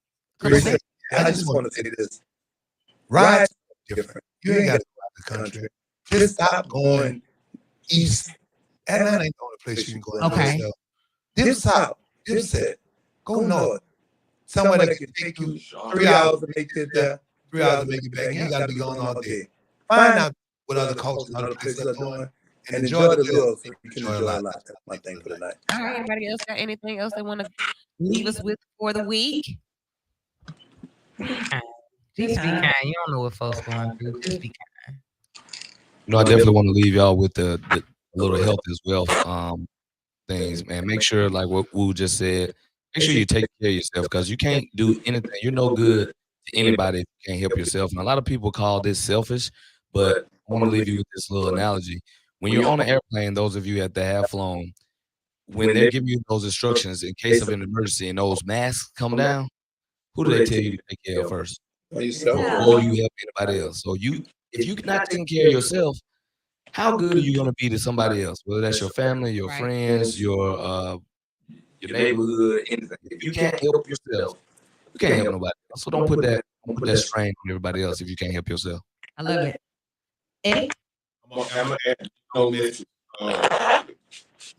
I just want to say this. Ride's different. You ain't got to go out the country. Just stop going east. Atlanta ain't the only place you can go. Okay. Dip south. Dip set. Go north. Somewhere that can take you 3 hours to make it there, 3 hours to make it back. You ain't got to be gone all day. Find out what other cultures, other places are doing, and enjoy the little so you can enjoy a lot. That's my thing for tonight. All right. Anybody else got anything else they want to leave us with for the week? Just be kind. You don't know what folks going through. Just be kind. You know, I definitely want to leave y'all with the little health as well things, man. Make sure, like what Wu just said, make sure you take care of yourself because you can't do anything. You're no good to anybody if you can't help yourself. And a lot of people call this selfish, but I want to leave you with this little analogy. When you're on an airplane, those of you that have flown, when they're giving you those instructions in case of an emergency and those masks come down, who do they tell you to take care of first? Yourself. Or you help anybody else. So if you're not taking care of yourself, how good are you going to be to somebody else? Whether that's your family, your friends, your neighborhood, anything. If you can't help yourself, you can't help nobody else. So don't put that strain on everybody else if you can't help yourself. I love it. Eddie? I'm gonna add no message.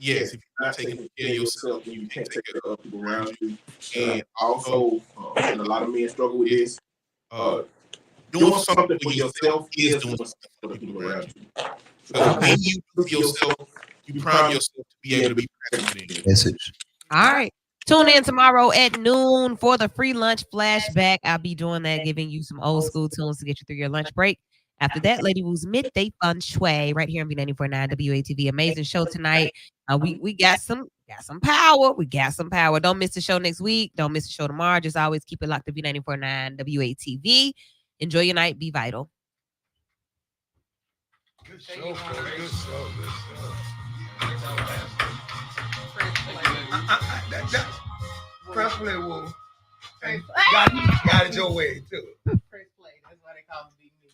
Yes, if you're not taking care of yourself, you can't take care of people around you. And also, and a lot of men struggle with this. Doing something for yourself is doing something for the people around you. So when you do for yourself, you prime yourself to be able to be present in it. Message. All right. Tune in tomorrow at noon for the free lunch flashback. I'll be doing that, giving you some old school tunes to get you through your lunch break. After that, Lady Wu's Midday Fun Shui right here on B94.9 WATV. Amazing show tonight. We got some power. We got some power. Don't miss the show next week. Don't miss the show tomorrow. Just always keep it locked to B94.9 WATV. Enjoy your night. Be vital. Good show, good show. Press play, Woo. Got it your way, too. Press play. That's why they call me Big Meat.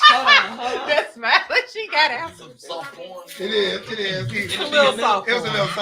Hold on. That smile. She got out some soft form. It is. It's a little soft. It was a little soft.